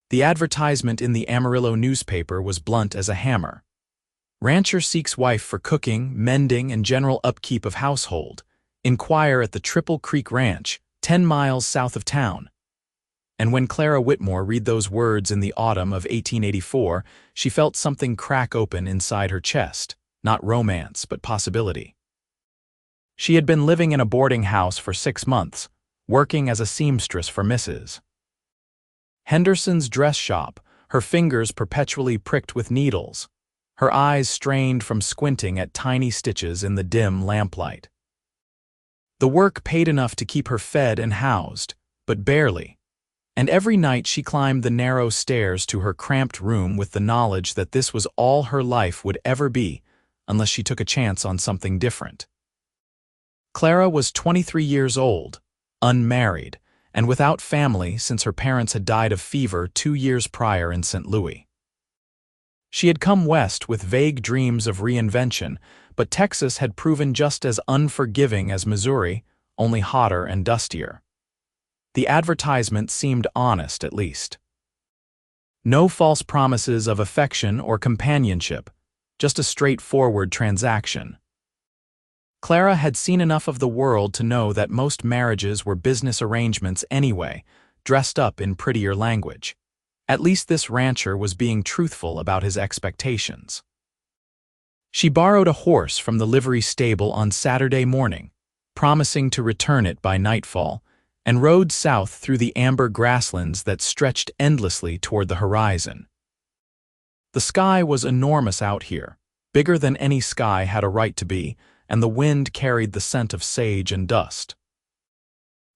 The advertisement in the Amarillo newspaper was blunt as a hammer. Rancher seeks wife for cooking, mending, and general upkeep of household. Inquire at the Triple Creek Ranch, 10 miles south of town. And when Clara Whitmore read those words in the autumn of 1884, she felt something crack open inside her chest, not romance, but possibility. She had been living in a boarding house for 6 months, working as a seamstress for Mrs. Henderson's dress shop, her fingers perpetually pricked with needles, her eyes strained from squinting at tiny stitches in the dim lamplight. The work paid enough to keep her fed and housed, but barely, and every night she climbed the narrow stairs to her cramped room with the knowledge that this was all her life would ever be, unless she took a chance on something different. Clara was 23 years old, unmarried, and without family since her parents had died of fever 2 years prior in St. Louis. She had come west with vague dreams of reinvention, but Texas had proven just as unforgiving as Missouri, only hotter and dustier. The advertisement seemed honest, at least. No false promises of affection or companionship, just a straightforward transaction. Clara had seen enough of the world to know that most marriages were business arrangements anyway, dressed up in prettier language. At least this rancher was being truthful about his expectations. She borrowed a horse from the livery stable on Saturday morning, promising to return it by nightfall, and rode south through the amber grasslands that stretched endlessly toward the horizon. The sky was enormous out here, bigger than any sky had a right to be, and the wind carried the scent of sage and dust.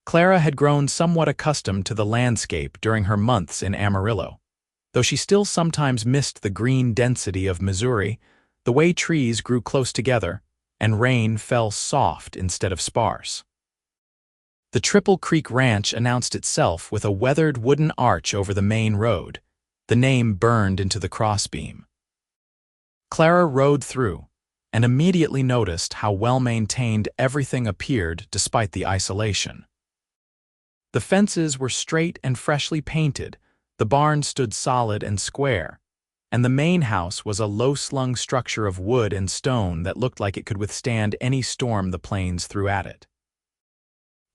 Clara had grown somewhat accustomed to the landscape during her months in Amarillo. Though she still sometimes missed the green density of Missouri, the way trees grew close together, and rain fell soft instead of sparse. The Triple Creek Ranch announced itself with a weathered wooden arch over the main road, the name burned into the crossbeam. Clara rode through, and immediately noticed how well-maintained everything appeared despite the isolation. The fences were straight and freshly painted, the barn stood solid and square, and the main house was a low-slung structure of wood and stone that looked like it could withstand any storm the plains threw at it.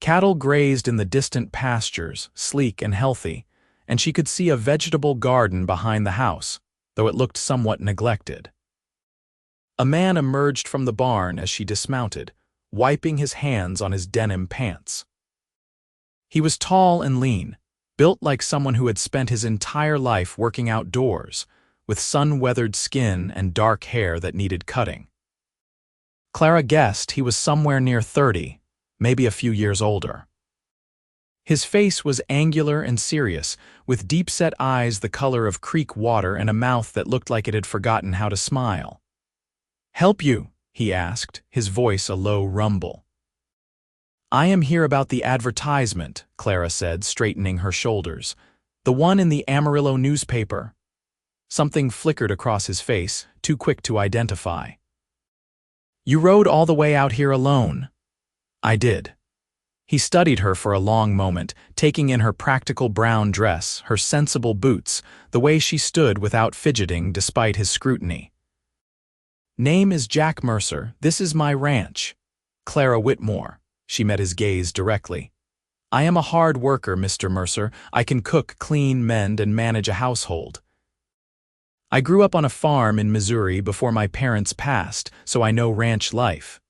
Cattle grazed in the distant pastures, sleek and healthy, and she could see a vegetable garden behind the house, though it looked somewhat neglected. A man emerged from the barn as she dismounted, wiping his hands on his denim pants. He was tall and lean, built like someone who had spent his entire life working outdoors, with sun-weathered skin and dark hair that needed cutting. Clara guessed he was somewhere near 30, maybe a few years older. His face was angular and serious, with deep-set eyes the color of creek water and a mouth that looked like it had forgotten how to smile. "Help you?" he asked, his voice a low rumble. "I am here about the advertisement," Clara said, straightening her shoulders. "The one in the Amarillo newspaper." Something flickered across his face, too quick to identify. "You rode all the way out here alone?" "I did." He studied her for a long moment, taking in her practical brown dress, her sensible boots, the way she stood without fidgeting despite his scrutiny. "Name is Jack Mercer. This is my ranch. Clara Whitmore." She met his gaze directly. "I am a hard worker, Mr. Mercer. I can cook, clean, mend, and manage a household. I grew up on a farm in Missouri before my parents passed, so I know ranch life.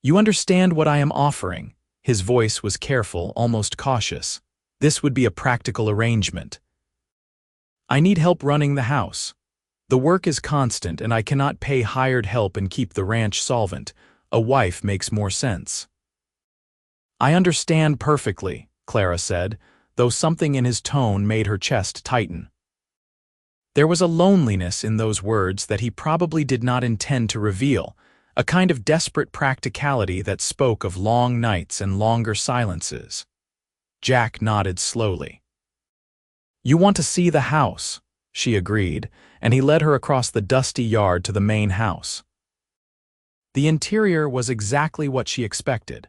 You understand what I am offering?" His voice was careful, almost cautious. "This would be a practical arrangement. I need help running the house. The work is constant, and I cannot pay hired help and keep the ranch solvent. A wife makes more sense." "I understand perfectly," Clara said, though something in his tone made her chest tighten. There was a loneliness in those words that he probably did not intend to reveal, a kind of desperate practicality that spoke of long nights and longer silences. Jack nodded slowly. "You want to see the house," she agreed, and he led her across the dusty yard to the main house. The interior was exactly what she expected.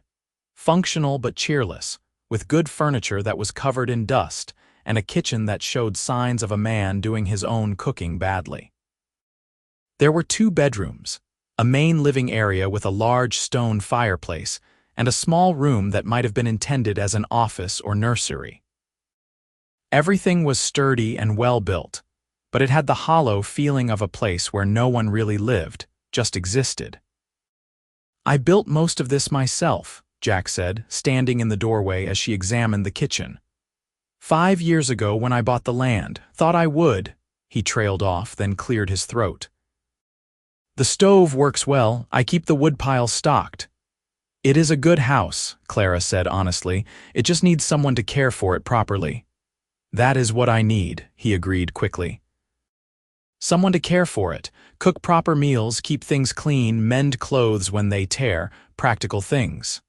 Functional but cheerless, with good furniture that was covered in dust, and a kitchen that showed signs of a man doing his own cooking badly. There were 2 bedrooms, a main living area with a large stone fireplace, and a small room that might have been intended as an office or nursery. Everything was sturdy and well-built, but it had the hollow feeling of a place where no one really lived, just existed. "I built most of this myself," Jack said, standing in the doorway as she examined the kitchen. "5 years ago when I bought the land, thought I would," he trailed off, then cleared his throat. "The stove works well, I keep the woodpile stocked." "It is a good house," Clara said honestly. "It just needs someone to care for it properly." "That is what I need," he agreed quickly. "Someone to care for it, cook proper meals, keep things clean, mend clothes when they tear, practical things."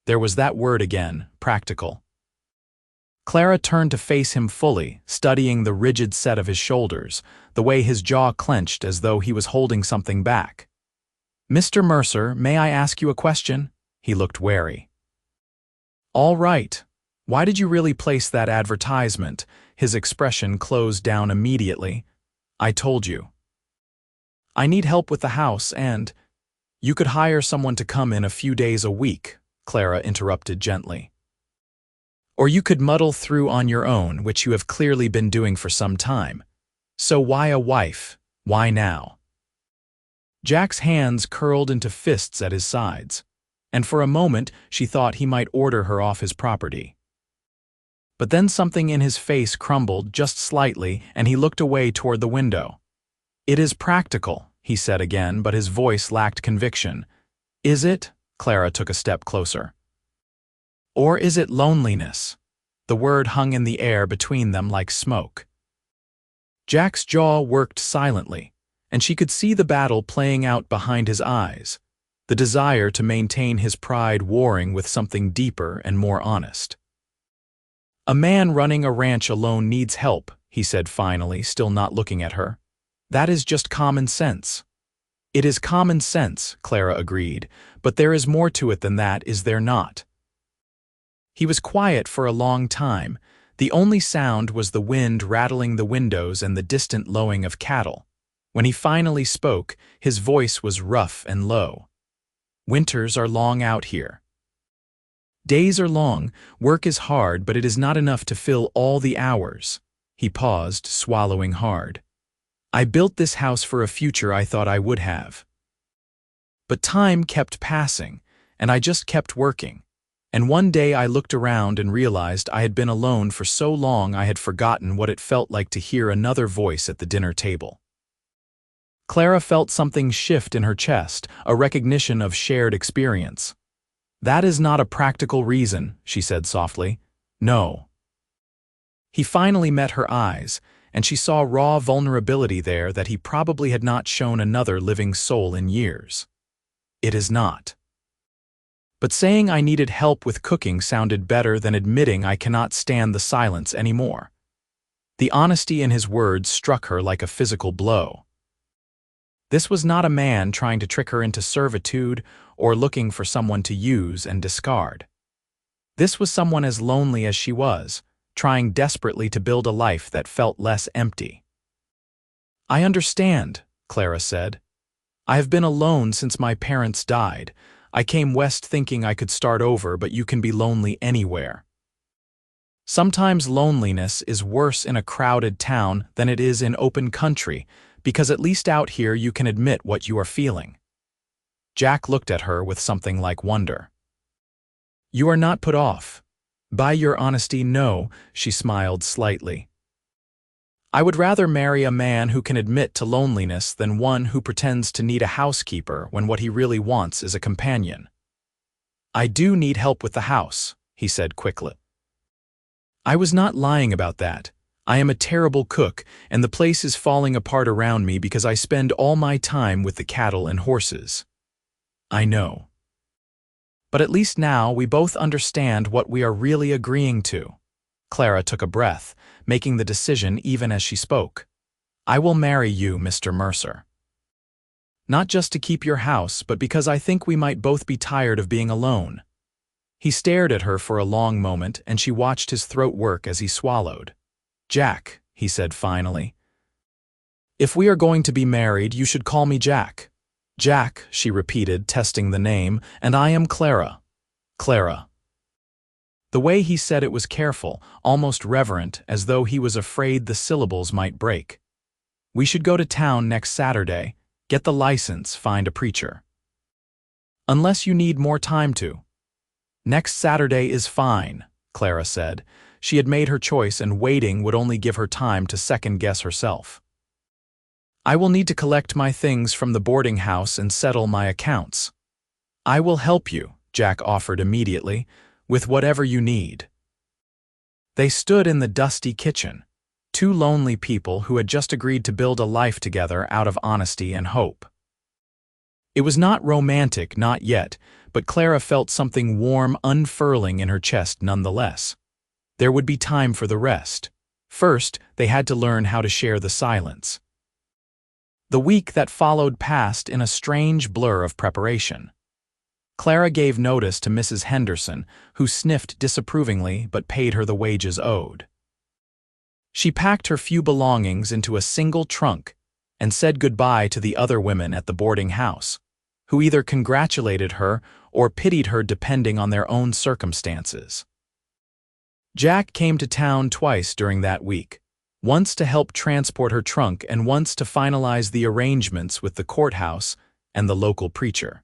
There was that word again, practical. Clara turned to face him fully, studying the rigid set of his shoulders, the way his jaw clenched as though he was holding something back. "Mr. Mercer, may I ask you a question?" He looked wary. "All right. Why did you really place that advertisement?" His expression closed down immediately. "I told you. I need help with the house and—" "You could hire someone to come in a few days a week," Clara interrupted gently. "Or you could muddle through on your own, which you have clearly been doing for some time. So why a wife? Why now?" Jack's hands curled into fists at his sides, and for a moment she thought he might order her off his property. But then something in his face crumbled just slightly, and he looked away toward the window. "It is practical," he said again, but his voice lacked conviction. "Is it?" Clara took a step closer. "Or is it loneliness?" The word hung in the air between them like smoke. Jack's jaw worked silently, and she could see the battle playing out behind his eyes, the desire to maintain his pride warring with something deeper and more honest. "A man running a ranch alone needs help," he said finally, still not looking at her. "That is just common sense." "It is common sense," Clara agreed, "but there is more to it than that, is there not?" He was quiet for a long time. The only sound was the wind rattling the windows and the distant lowing of cattle. When he finally spoke, his voice was rough and low. "Winters are long out here. Days are long, work is hard, but it is not enough to fill all the hours." He paused, swallowing hard. "I built this house for a future I thought I would have. But time kept passing, and I just kept working. And one day I looked around and realized I had been alone for so long I had forgotten what it felt like to hear another voice at the dinner table." Clara felt something shift in her chest, a recognition of shared experience. "That is not a practical reason," she said softly. "No." He finally met her eyes, and she saw raw vulnerability there that he probably had not shown another living soul in years. "It is not." But saying I needed help with cooking sounded better than admitting I cannot stand the silence anymore. The honesty in his words struck her like a physical blow. This was not a man trying to trick her into servitude or looking for someone to use and discard. This was someone as lonely as she was, trying desperately to build a life that felt less empty. "I understand," Clara said. "I have been alone since my parents died. I came west thinking I could start over, but you can be lonely anywhere. Sometimes loneliness is worse in a crowded town than it is in open country, because at least out here you can admit what you are feeling." Jack looked at her with something like wonder. "You are not put off." "By your honesty, no," she smiled slightly. "I would rather marry a man who can admit to loneliness than one who pretends to need a housekeeper when what he really wants is a companion." "I do need help with the house," he said quickly. "I was not lying about that. I am a terrible cook, and the place is falling apart around me because I spend all my time with the cattle and horses." "I know. But at least now we both understand what we are really agreeing to." Clara took a breath, making the decision even as she spoke. "I will marry you, Mr. Mercer. Not just to keep your house, but because I think we might both be tired of being alone." He stared at her for a long moment, and she watched his throat work as he swallowed. Jack, he said finally. If we are going to be married, you should call me Jack. Jack, she repeated, testing the name, and I am Clara. Clara. The way he said it was careful, almost reverent, as though he was afraid the syllables might break. We should go to town next Saturday, get the license, find a preacher. Unless you need more time to. Next Saturday is fine, Clara said. She had made her choice and waiting would only give her time to second-guess herself. I will need to collect my things from the boarding house and settle my accounts. I will help you, Jack offered immediately, with whatever you need. They stood in the dusty kitchen, two lonely people who had just agreed to build a life together out of honesty and hope. It was not romantic, not yet, but Clara felt something warm unfurling in her chest nonetheless. There would be time for the rest. First, they had to learn how to share the silence. The week that followed passed in a strange blur of preparation. Clara gave notice to Mrs. Henderson, who sniffed disapprovingly but paid her the wages owed. She packed her few belongings into a single trunk and said goodbye to the other women at the boarding house, who either congratulated her or pitied her depending on their own circumstances. Jack came to town twice during that week, once to help transport her trunk and once to finalize the arrangements with the courthouse and the local preacher.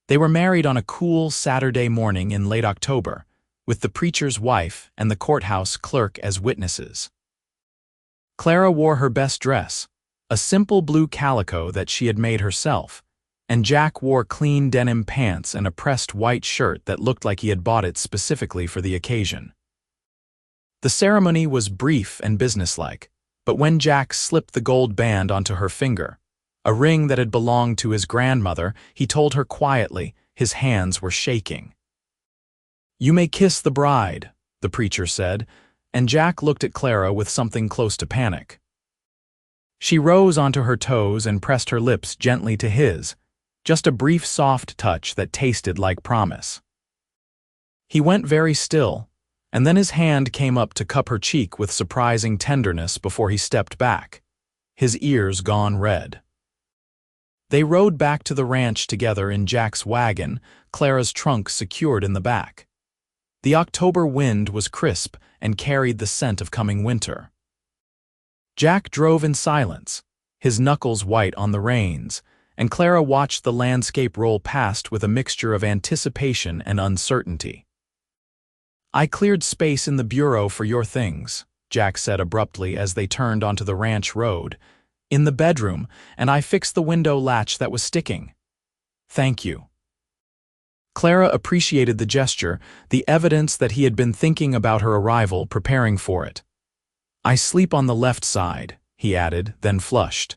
They were married on a cool Saturday morning in late October, with the preacher's wife and the courthouse clerk as witnesses. Clara wore her best dress, a simple blue calico that she had made herself, and Jack wore clean denim pants and a pressed white shirt that looked like he had bought it specifically for the occasion. The ceremony was brief and businesslike, but when Jack slipped the gold band onto her finger, a ring that had belonged to his grandmother, he told her quietly, his hands were shaking. "You may kiss the bride," the preacher said, and Jack looked at Clara with something close to panic. She rose onto her toes and pressed her lips gently to his, just a brief soft touch that tasted like promise. He went very still, and then his hand came up to cup her cheek with surprising tenderness before he stepped back, his ears gone red. They rode back to the ranch together in Jack's wagon, Clara's trunk secured in the back. The October wind was crisp and carried the scent of coming winter. Jack drove in silence, his knuckles white on the reins, and Clara watched the landscape roll past with a mixture of anticipation and uncertainty. "I cleared space in the bureau for your things," Jack said abruptly as they turned onto the ranch road, "in the bedroom, and I fixed the window latch that was sticking. Thank you." Clara appreciated the gesture, the evidence that he had been thinking about her arrival, preparing for it. "I sleep on the left side," he added, then flushed.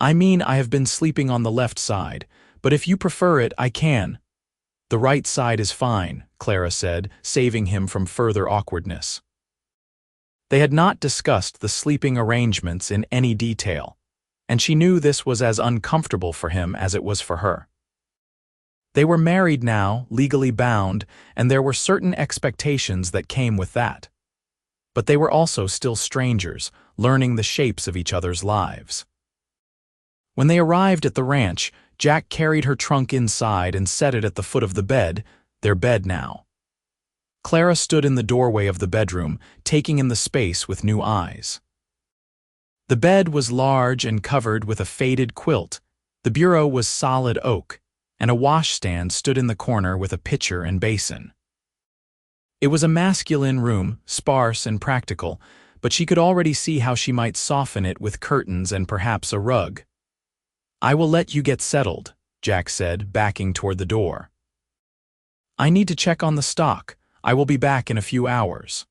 "I mean, I have been sleeping on the left side, but if you prefer it, I can." "The right side is fine," Clara said, saving him from further awkwardness. They had not discussed the sleeping arrangements in any detail, and she knew this was as uncomfortable for him as it was for her. They were married now, legally bound, and there were certain expectations that came with that. But they were also still strangers, learning the shapes of each other's lives. When they arrived at the ranch, Jack carried her trunk inside and set it at the foot of the bed, their bed now. Clara stood in the doorway of the bedroom, taking in the space with new eyes. The bed was large and covered with a faded quilt, the bureau was solid oak, and a washstand stood in the corner with a pitcher and basin. It was a masculine room, sparse and practical, but she could already see how she might soften it with curtains and perhaps a rug. "I will let you get settled," Jack said, backing toward the door. "I need to check on the stock. I will be back in a few hours."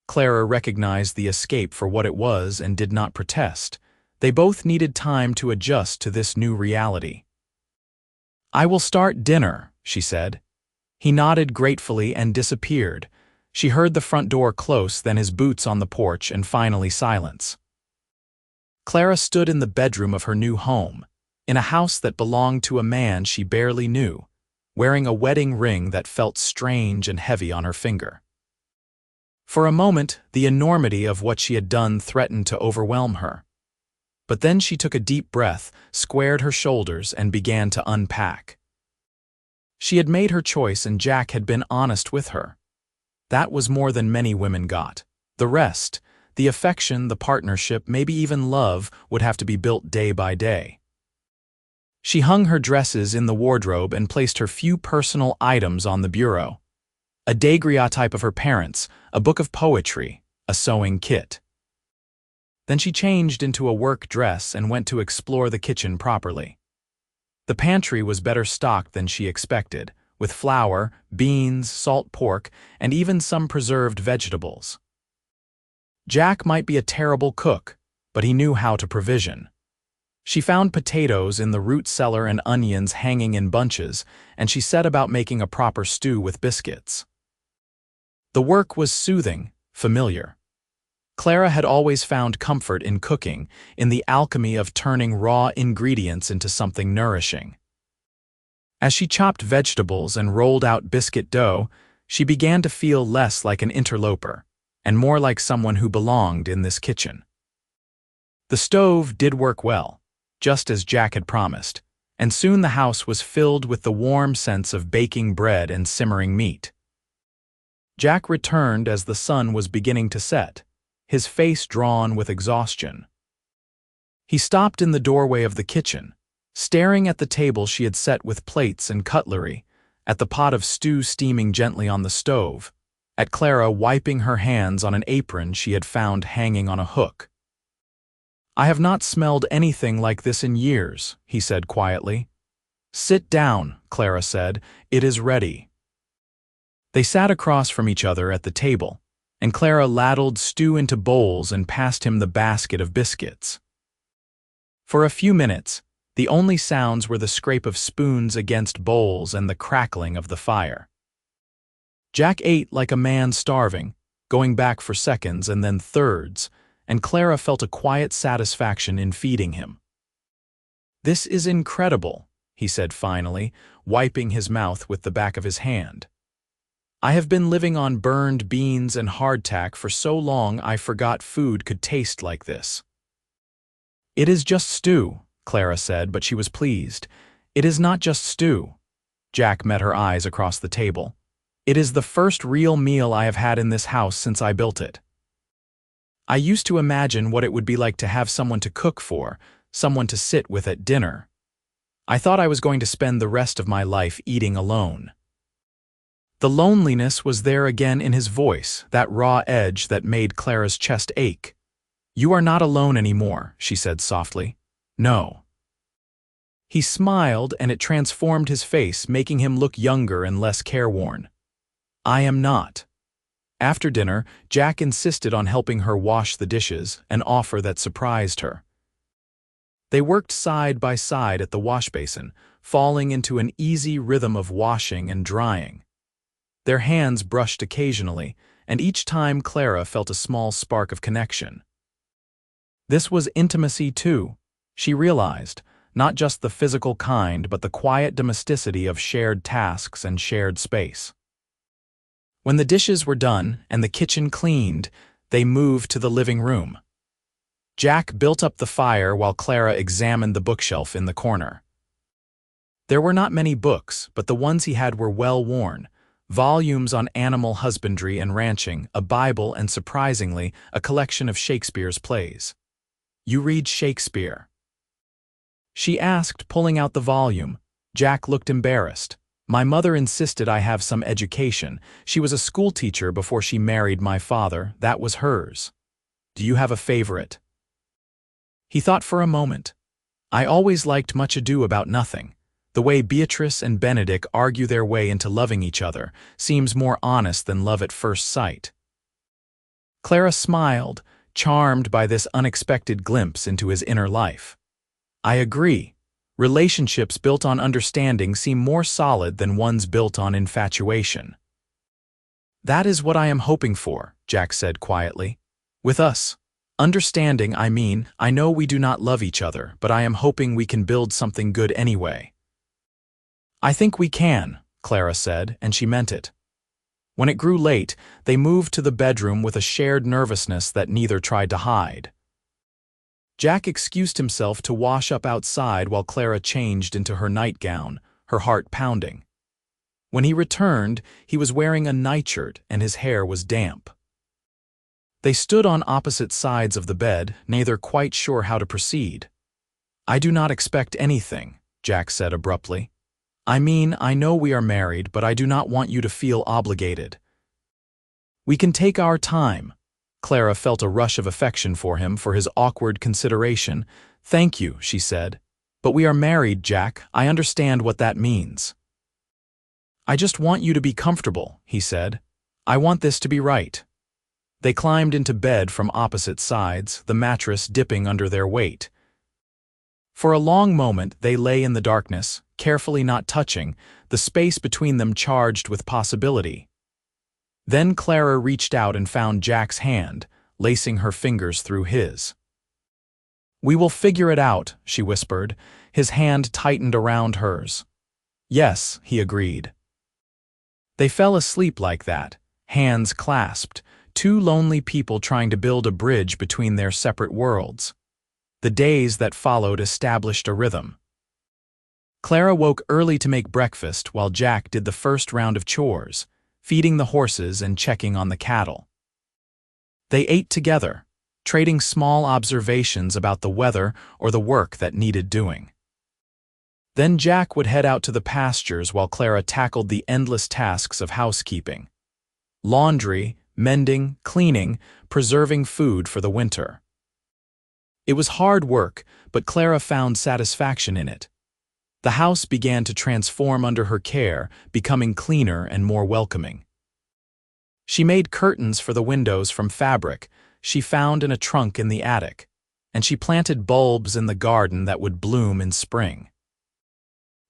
Clara recognized the escape for what it was and did not protest. They both needed time to adjust to this new reality. "I will start dinner," she said. He nodded gratefully and disappeared. She heard the front door close, then his boots on the porch, and finally silence. Clara stood in the bedroom of her new home, in a house that belonged to a man she barely knew, wearing a wedding ring that felt strange and heavy on her finger. For a moment, the enormity of what she had done threatened to overwhelm her. But then she took a deep breath, squared her shoulders, and began to unpack. She had made her choice and Jack had been honest with her. That was more than many women got. The rest, the affection, the partnership, maybe even love, would have to be built day by day. She hung her dresses in the wardrobe and placed her few personal items on the bureau. A daguerreotype of her parents, a book of poetry, a sewing kit. Then she changed into a work dress and went to explore the kitchen properly. The pantry was better stocked than she expected, with flour, beans, salt pork, and even some preserved vegetables. Jack might be a terrible cook, but he knew how to provision. She found potatoes in the root cellar and onions hanging in bunches, and she set about making a proper stew with biscuits. The work was soothing, familiar. Clara had always found comfort in cooking, in the alchemy of turning raw ingredients into something nourishing. As she chopped vegetables and rolled out biscuit dough, she began to feel less like an interloper, and more like someone who belonged in this kitchen. The stove did work well, just as Jack had promised, and soon the house was filled with the warm sense of baking bread and simmering meat. Jack returned as the sun was beginning to set, his face drawn with exhaustion. He stopped in the doorway of the kitchen, staring at the table she had set with plates and cutlery, at the pot of stew steaming gently on the stove, at Clara wiping her hands on an apron she had found hanging on a hook. "I have not smelled anything like this in years," he said quietly. "Sit down," Clara said. "It is ready." They sat across from each other at the table, and Clara ladled stew into bowls and passed him the basket of biscuits. For a few minutes, the only sounds were the scrape of spoons against bowls and the crackling of the fire. Jack ate like a man starving, going back for seconds and then thirds, and Clara felt a quiet satisfaction in feeding him. "This is incredible," he said finally, wiping his mouth with the back of his hand. "I have been living on burned beans and hardtack for so long I forgot food could taste like this." "It is just stew," Clara said, but she was pleased. "It is not just stew." Jack met her eyes across the table. "It is the first real meal I have had in this house since I built it. I used to imagine what it would be like to have someone to cook for, someone to sit with at dinner. I thought I was going to spend the rest of my life eating alone." The loneliness was there again in his voice, that raw edge that made Clara's chest ache. "You are not alone anymore," she said softly. "No." He smiled, and it transformed his face, making him look younger and less careworn. "I am not." After dinner, Jack insisted on helping her wash the dishes, an offer that surprised her. They worked side by side at the washbasin, falling into an easy rhythm of washing and drying. Their hands brushed occasionally, and each time Clara felt a small spark of connection. This was intimacy too, she realized, not just the physical kind but the quiet domesticity of shared tasks and shared space. When the dishes were done and the kitchen cleaned, they moved to the living room. Jack built up the fire while Clara examined the bookshelf in the corner. There were not many books, but the ones he had were well worn. Volumes on animal husbandry and ranching, a Bible, and surprisingly, a collection of Shakespeare's plays. "You read Shakespeare?" she asked, pulling out the volume. Jack looked embarrassed. "My mother insisted I have some education. She was a schoolteacher before she married my father. That was hers. Do you have a favorite?" He thought for a moment. "I always liked Much Ado About Nothing. The way Beatrice and Benedict argue their way into loving each other seems more honest than love at first sight." Clara smiled, charmed by this unexpected glimpse into his inner life. "I agree. Relationships built on understanding seem more solid than ones built on infatuation." "That is what I am hoping for," Jack said quietly. "With us. Understanding, I mean, I know we do not love each other, but I am hoping we can build something good anyway." "I think we can," Clara said, and she meant it. When it grew late, they moved to the bedroom with a shared nervousness that neither tried to hide. Jack excused himself to wash up outside while Clara changed into her nightgown, her heart pounding. When he returned, he was wearing a nightshirt and his hair was damp. They stood on opposite sides of the bed, neither quite sure how to proceed. "I do not expect anything," Jack said abruptly. "I mean, I know we are married, but I do not want you to feel obligated. We can take our time." Clara felt a rush of affection for him for his awkward consideration. "Thank you," she said. "But we are married, Jack. I understand what that means." "I just want you to be comfortable," he said. "I want this to be right." They climbed into bed from opposite sides, the mattress dipping under their weight. For a long moment they lay in the darkness, carefully not touching, the space between them charged with possibility. Then Clara reached out and found Jack's hand, lacing her fingers through his. "We will figure it out," she whispered. His hand tightened around hers. "Yes," he agreed. They fell asleep like that, hands clasped, two lonely people trying to build a bridge between their separate worlds. The days that followed established a rhythm. Clara woke early to make breakfast while Jack did the first round of chores, feeding the horses and checking on the cattle. They ate together, trading small observations about the weather or the work that needed doing. Then Jack would head out to the pastures while Clara tackled the endless tasks of housekeeping. Laundry, mending, cleaning, preserving food for the winter. It was hard work, but Clara found satisfaction in it. The house began to transform under her care, becoming cleaner and more welcoming. She made curtains for the windows from fabric she found in a trunk in the attic, and she planted bulbs in the garden that would bloom in spring.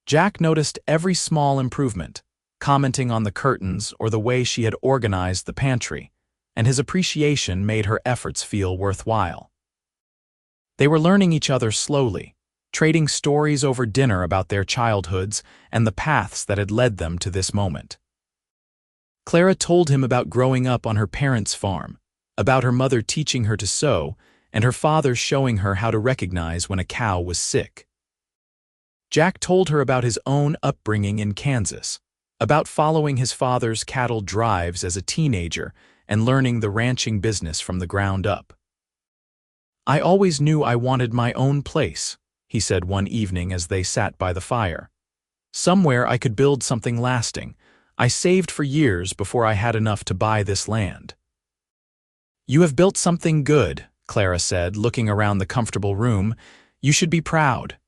Jack noticed every small improvement, commenting on the curtains or the way she had organized the pantry, and his appreciation made her efforts feel worthwhile. They were learning each other slowly, trading stories over dinner about their childhoods and the paths that had led them to this moment. Clara told him about growing up on her parents' farm, about her mother teaching her to sew, and her father showing her how to recognize when a cow was sick. Jack told her about his own upbringing in Kansas, about following his father's cattle drives as a teenager and learning the ranching business from the ground up. "I always knew I wanted my own place," he said one evening as they sat by the fire. "Somewhere I could build something lasting. I saved for years before I had enough to buy this land." "You have built something good," Clara said, looking around the comfortable room. "You should be proud."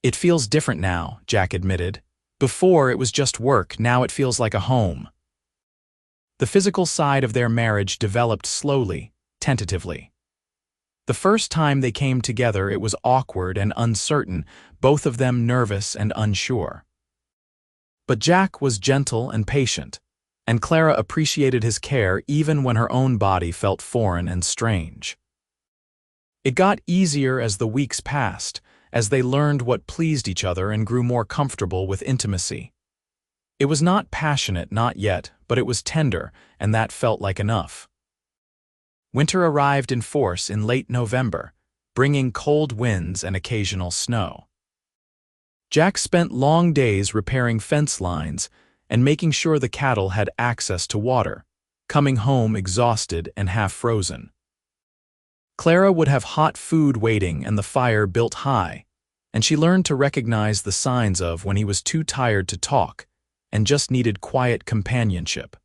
"It feels different now," Jack admitted. "Before it was just work, now it feels like a home." The physical side of their marriage developed slowly, tentatively. The first time they came together it was awkward and uncertain, both of them nervous and unsure. But Jack was gentle and patient, and Clara appreciated his care even when her own body felt foreign and strange. It got easier as the weeks passed, as they learned what pleased each other and grew more comfortable with intimacy. It was not passionate, not yet, but it was tender, and that felt like enough. Winter arrived in force in late November, bringing cold winds and occasional snow. Jack spent long days repairing fence lines and making sure the cattle had access to water, coming home exhausted and half-frozen. Clara would have hot food waiting and the fire built high, and she learned to recognize the signs of when he was too tired to talk and just needed quiet companionship.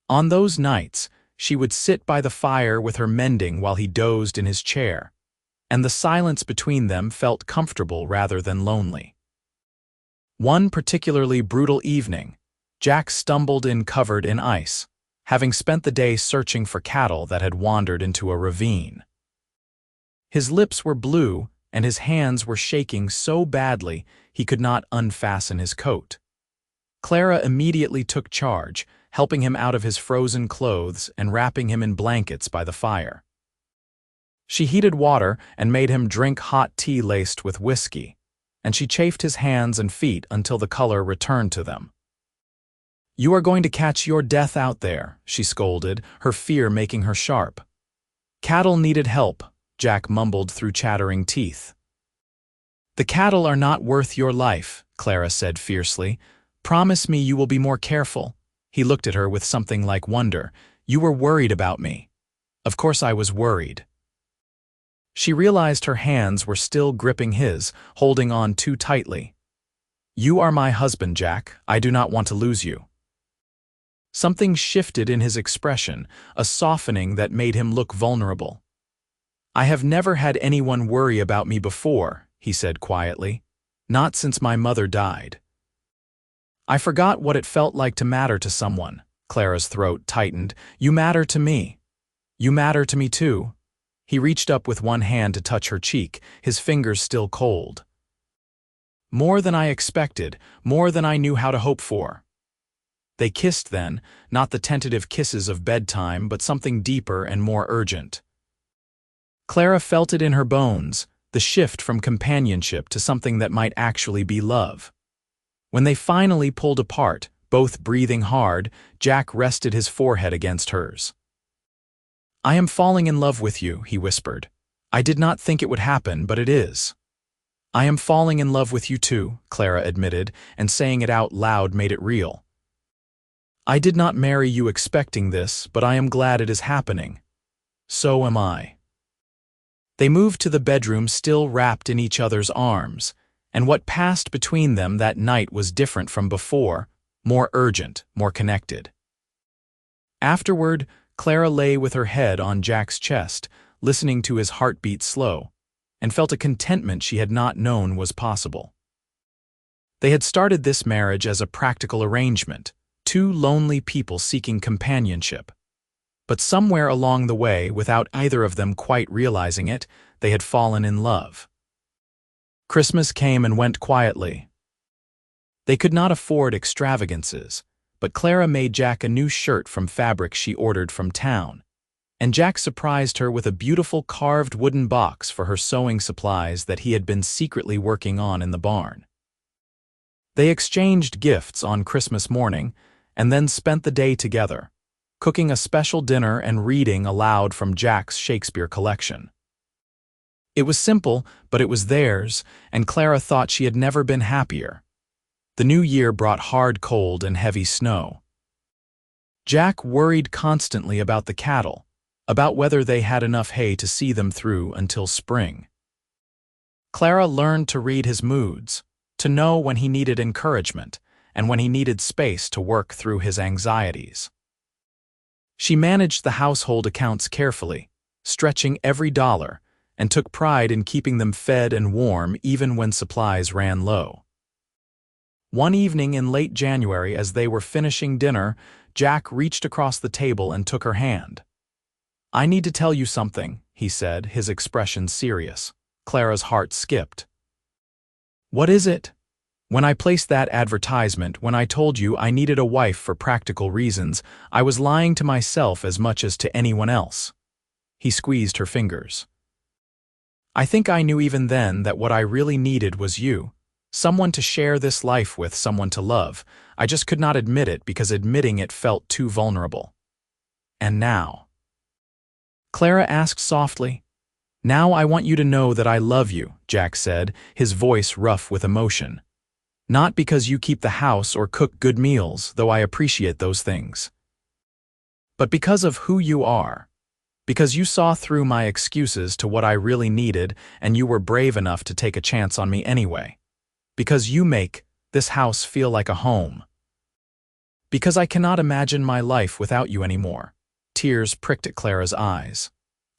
On those nights, she would sit by the fire with her mending while he dozed in his chair, and the silence between them felt comfortable rather than lonely. One particularly brutal evening, Jack stumbled in covered in ice, having spent the day searching for cattle that had wandered into a ravine. His lips were blue and his hands were shaking so badly he could not unfasten his coat. Clara immediately took charge, helping him out of his frozen clothes and wrapping him in blankets by the fire. She heated water and made him drink hot tea laced with whiskey, and she chafed his hands and feet until the color returned to them. "You are going to catch your death out there," she scolded, her fear making her sharp. "Cattle needed help," Jack mumbled through chattering teeth. "The cattle are not worth your life," Clara said fiercely. "Promise me you will be more careful." He looked at her with something like wonder. "You were worried about me." "Of course I was worried." She realized her hands were still gripping his, holding on too tightly. "You are my husband, Jack. I do not want to lose you." Something shifted in his expression, a softening that made him look vulnerable. "I have never had anyone worry about me before," he said quietly. "Not since my mother died." "I forgot what it felt like to matter to someone." Clara's throat tightened. "You matter to me. You matter to me too." He reached up with one hand to touch her cheek, his fingers still cold. "More than I expected, more than I knew how to hope for." They kissed then, not the tentative kisses of bedtime, but something deeper and more urgent. Clara felt it in her bones, the shift from companionship to something that might actually be love. When they finally pulled apart, both breathing hard, Jack rested his forehead against hers. "I am falling in love with you," he whispered. "I did not think it would happen, but it is." "I am falling in love with you too," Clara admitted, and saying it out loud made it real. "I did not marry you expecting this, but I am glad it is happening. So am I." They moved to the bedroom still wrapped in each other's arms, and what passed between them that night was different from before, more urgent, more connected. Afterward, Clara lay with her head on Jack's chest, listening to his heartbeat slow, and felt a contentment she had not known was possible. They had started this marriage as a practical arrangement, two lonely people seeking companionship. But somewhere along the way, without either of them quite realizing it, they had fallen in love. Christmas came and went quietly. They could not afford extravagances, but Clara made Jack a new shirt from fabric she ordered from town, and Jack surprised her with a beautiful carved wooden box for her sewing supplies that he had been secretly working on in the barn. They exchanged gifts on Christmas morning, and then spent the day together, cooking a special dinner and reading aloud from Jack's Shakespeare collection. It was simple, but it was theirs, and Clara thought she had never been happier. The new year brought hard cold and heavy snow. Jack worried constantly about the cattle, about whether they had enough hay to see them through until spring. Clara learned to read his moods, to know when he needed encouragement, and when he needed space to work through his anxieties. She managed the household accounts carefully, stretching every dollar, and took pride in keeping them fed and warm even when supplies ran low. One evening in late January, as they were finishing dinner, Jack reached across the table and took her hand. "I need to tell you something," he said, his expression serious. Clara's heart skipped. "What is it?" "When I placed that advertisement, when I told you I needed a wife for practical reasons, I was lying to myself as much as to anyone else." He squeezed her fingers. "I think I knew even then that what I really needed was you. Someone to share this life with, someone to love. I just could not admit it because admitting it felt too vulnerable." "And now?" Clara asked softly. "Now I want you to know that I love you," Jack said, his voice rough with emotion. "Not because you keep the house or cook good meals, though I appreciate those things. But because of who you are. Because you saw through my excuses to what I really needed, and you were brave enough to take a chance on me anyway. Because you make this house feel like a home. Because I cannot imagine my life without you anymore." Tears pricked at Clara's eyes.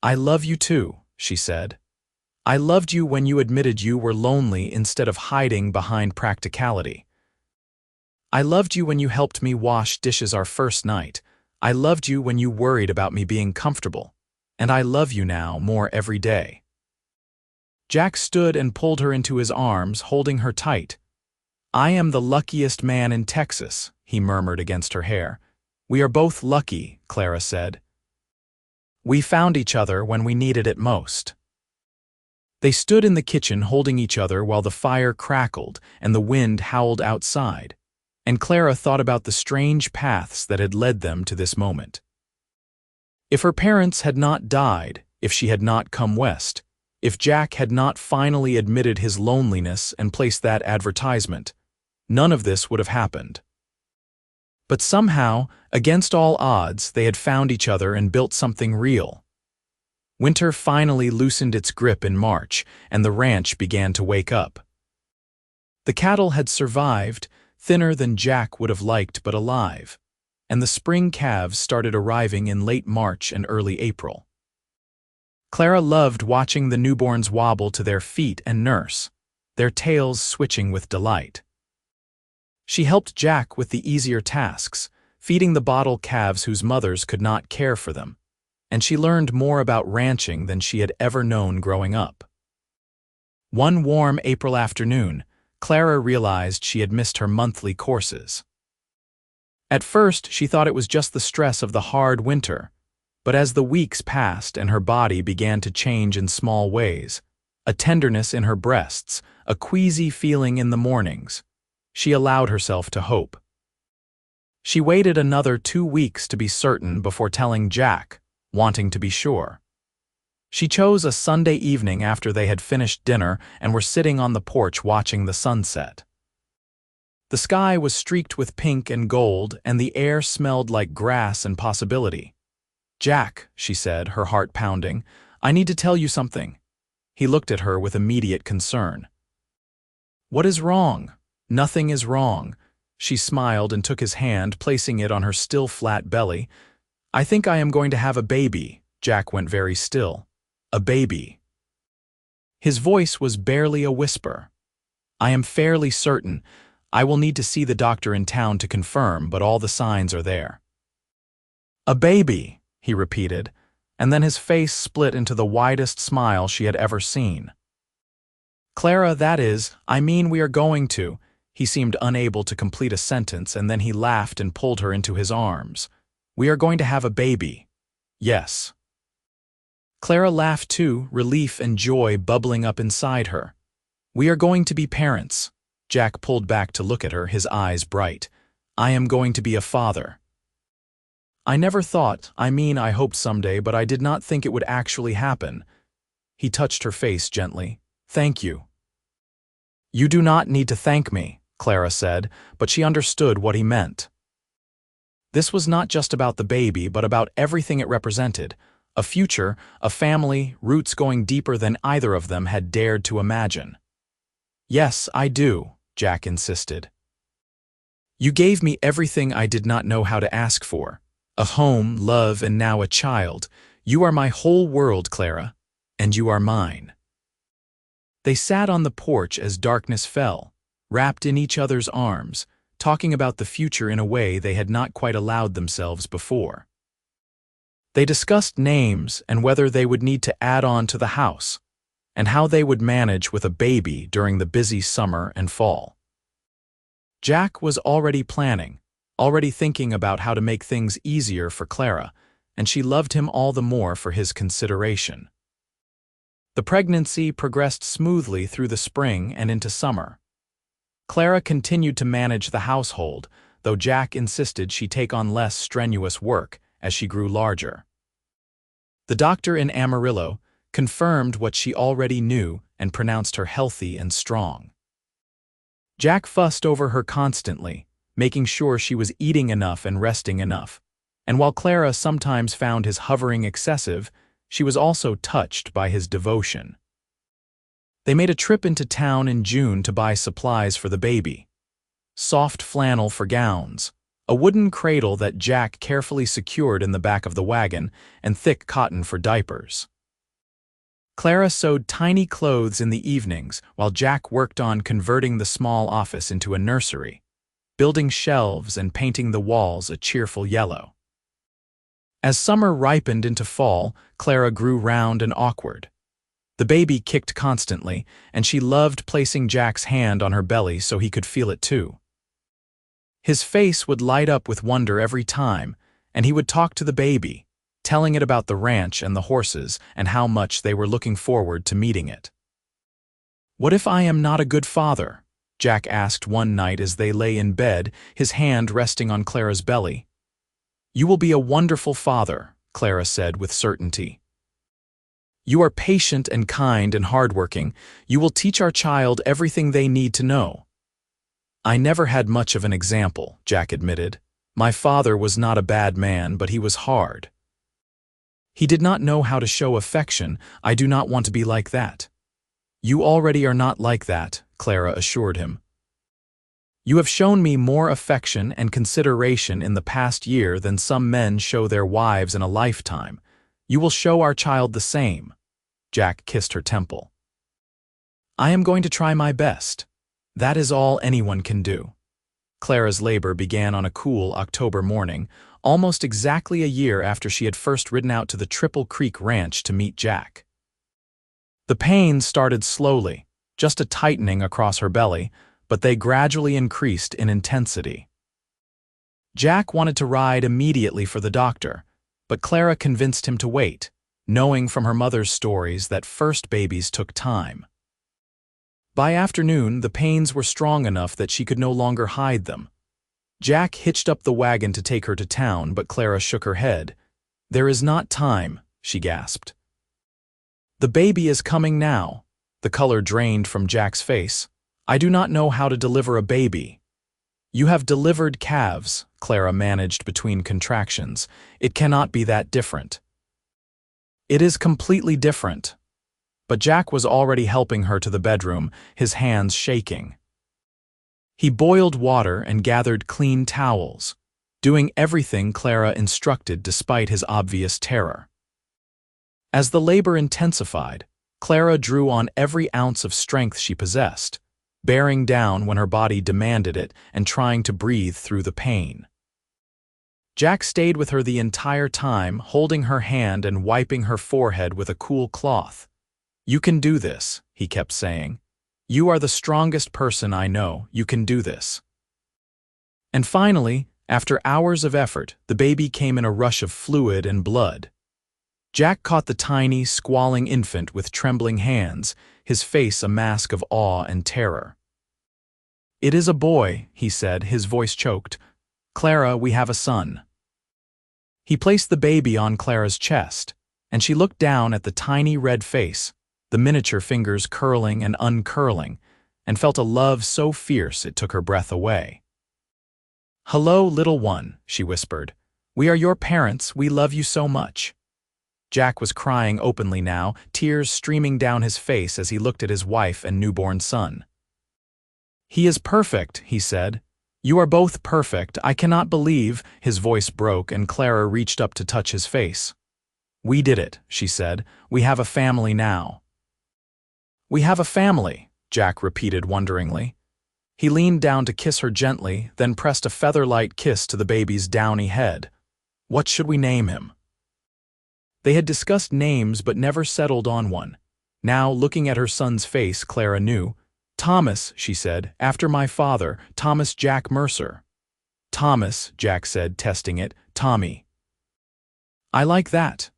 "I love you too," she said. "I loved you when you admitted you were lonely instead of hiding behind practicality. I loved you when you helped me wash dishes our first night. I loved you when you worried about me being comfortable. And I love you now more every day." Jack stood and pulled her into his arms, holding her tight. "I am the luckiest man in Texas," he murmured against her hair. "We are both lucky," Clara said. "We found each other when we needed it most." They stood in the kitchen holding each other while the fire crackled and the wind howled outside, and Clara thought about the strange paths that had led them to this moment. If her parents had not died, if she had not come west, if Jack had not finally admitted his loneliness and placed that advertisement, none of this would have happened. But somehow, against all odds, they had found each other and built something real. Winter finally loosened its grip in March, and the ranch began to wake up. The cattle had survived, thinner than Jack would have liked but alive, and the spring calves started arriving in late March and early April. Clara loved watching the newborns wobble to their feet and nurse, their tails switching with delight. She helped Jack with the easier tasks, feeding the bottle calves whose mothers could not care for them, and she learned more about ranching than she had ever known growing up. One warm April afternoon, Clara realized she had missed her monthly courses. At first, she thought it was just the stress of the hard winter, but as the weeks passed and her body began to change in small ways, a tenderness in her breasts, a queasy feeling in the mornings, she allowed herself to hope. She waited another 2 weeks to be certain before telling Jack, wanting to be sure. She chose a Sunday evening after they had finished dinner and were sitting on the porch watching the sunset. The sky was streaked with pink and gold, and the air smelled like grass and possibility. "Jack," she said, her heart pounding, "I need to tell you something." He looked at her with immediate concern. "What is wrong?" "Nothing is wrong." She smiled and took his hand, placing it on her still flat belly. "I think I am going to have a baby." Jack went very still. "A baby." His voice was barely a whisper. "I am fairly certain. I will need to see the doctor in town to confirm, but all the signs are there." "A baby," he repeated, and then his face split into the widest smile she had ever seen. "Clara, that is, I mean we are going to." He seemed unable to complete a sentence, and then he laughed and pulled her into his arms. "We are going to have a baby." "Yes." Clara laughed too, relief and joy bubbling up inside her. "We are going to be parents." Jack pulled back to look at her, his eyes bright. "I am going to be a father." "I never thought, I hoped someday, but I did not think it would actually happen." He touched her face gently. "Thank you." "You do not need to thank me," Clara said, but she understood what he meant. This was not just about the baby, but about everything it represented. A future, a family, roots going deeper than either of them had dared to imagine. "Yes, I do," Jack insisted. "You gave me everything I did not know how to ask for. A home, love, and now a child. You are my whole world, Clara, and you are mine." They sat on the porch as darkness fell, wrapped in each other's arms, talking about the future in a way they had not quite allowed themselves before. They discussed names and whether they would need to add on to the house, and how they would manage with a baby during the busy summer and fall. Jack was already planning, already thinking about how to make things easier for Clara, and she loved him all the more for his consideration. The pregnancy progressed smoothly through the spring and into summer. Clara continued to manage the household, though Jack insisted she take on less strenuous work as she grew larger. The doctor in Amarillo confirmed what she already knew and pronounced her healthy and strong. Jack fussed over her constantly, making sure she was eating enough and resting enough, and while Clara sometimes found his hovering excessive, she was also touched by his devotion. They made a trip into town in June to buy supplies for the baby. Soft flannel for gowns, a wooden cradle that Jack carefully secured in the back of the wagon, and thick cotton for diapers. Clara sewed tiny clothes in the evenings while Jack worked on converting the small office into a nursery, building shelves and painting the walls a cheerful yellow. As summer ripened into fall, Clara grew round and awkward. The baby kicked constantly, and she loved placing Jack's hand on her belly so he could feel it too. His face would light up with wonder every time, and he would talk to the baby, telling it about the ranch and the horses and how much they were looking forward to meeting it. "What if I am not a good father?" Jack asked one night as they lay in bed, his hand resting on Clara's belly. "You will be a wonderful father," Clara said with certainty. "You are patient and kind and hardworking. You will teach our child everything they need to know." "I never had much of an example," Jack admitted. "My father was not a bad man, but he was hard. He did not know how to show affection. I do not want to be like that." "You already are not like that," Clara assured him. "You have shown me more affection and consideration in the past year than some men show their wives in a lifetime. You will show our child the same." Jack kissed her temple. "I am going to try my best. That is all anyone can do." Clara's labor began on a cool October morning, almost exactly a year after she had first ridden out to the Triple Creek Ranch to meet Jack. The pains started slowly, just a tightening across her belly, but they gradually increased in intensity. Jack wanted to ride immediately for the doctor, but Clara convinced him to wait, knowing from her mother's stories that first babies took time. By afternoon, the pains were strong enough that she could no longer hide them. Jack hitched up the wagon to take her to town, but Clara shook her head. "There is not time," she gasped. "The baby is coming now." The color drained from Jack's face. "I do not know how to deliver a baby." "You have delivered calves," Clara managed between contractions. "It cannot be that different." "It is completely different." But Jack was already helping her to the bedroom, his hands shaking. He boiled water and gathered clean towels, doing everything Clara instructed despite his obvious terror. As the labor intensified, Clara drew on every ounce of strength she possessed, bearing down when her body demanded it and trying to breathe through the pain. Jack stayed with her the entire time, holding her hand and wiping her forehead with a cool cloth. "You can do this," he kept saying. "You are the strongest person I know. You can do this." And finally, after hours of effort, the baby came in a rush of fluid and blood. Jack caught the tiny, squalling infant with trembling hands, his face a mask of awe and terror. "It is a boy," he said, his voice choked. "Clara, we have a son." He placed the baby on Clara's chest, and she looked down at the tiny red face, the miniature fingers curling and uncurling, and felt a love so fierce it took her breath away. "Hello, little one," she whispered. "We are your parents. We love you so much." Jack was crying openly now, tears streaming down his face as he looked at his wife and newborn son. "He is perfect," he said. "You are both perfect. I cannot believe—" His voice broke and Clara reached up to touch his face. "We did it," she said. "We have a family now." "We have a family," Jack repeated wonderingly. He leaned down to kiss her gently, then pressed a feather-light kiss to the baby's downy head. "What should we name him?" They had discussed names but never settled on one. Now, looking at her son's face, Clara knew. "Thomas," she said, "after my father, Thomas Jack Mercer." "Thomas," Jack said, testing it. "Tommy." "I like that."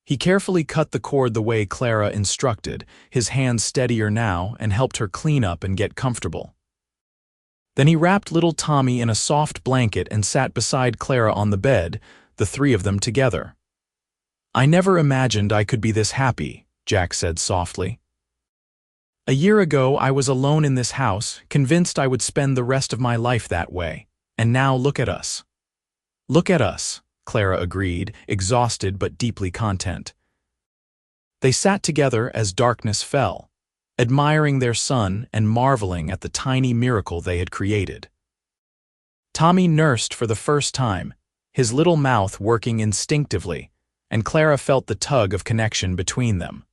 He carefully cut the cord the way Clara instructed, his hands steadier now, and helped her clean up and get comfortable. Then he wrapped little Tommy in a soft blanket and sat beside Clara on the bed, the three of them together. "I never imagined I could be this happy," Jack said softly. "A year ago I was alone in this house, convinced I would spend the rest of my life that way. And now look at us." "Look at us," Clara agreed, exhausted but deeply content. They sat together as darkness fell, admiring their son and marveling at the tiny miracle they had created. Tommy nursed for the first time, his little mouth working instinctively, and Clara felt the tug of connection between them.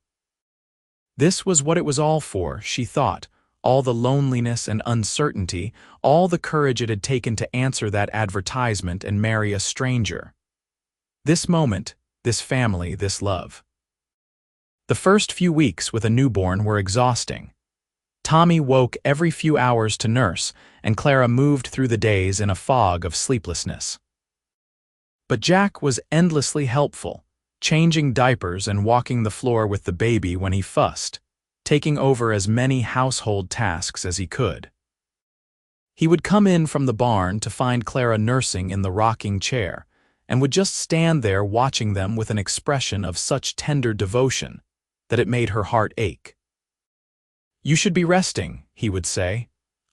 This was what it was all for, she thought, all the loneliness and uncertainty, all the courage it had taken to answer that advertisement and marry a stranger. This moment, this family, this love. The first few weeks with a newborn were exhausting. Tommy woke every few hours to nurse, and Clara moved through the days in a fog of sleeplessness. But Jack was endlessly helpful, changing diapers and walking the floor with the baby when he fussed, taking over as many household tasks as he could. He would come in from the barn to find Clara nursing in the rocking chair, and would just stand there watching them with an expression of such tender devotion that it made her heart ache. "You should be resting," he would say.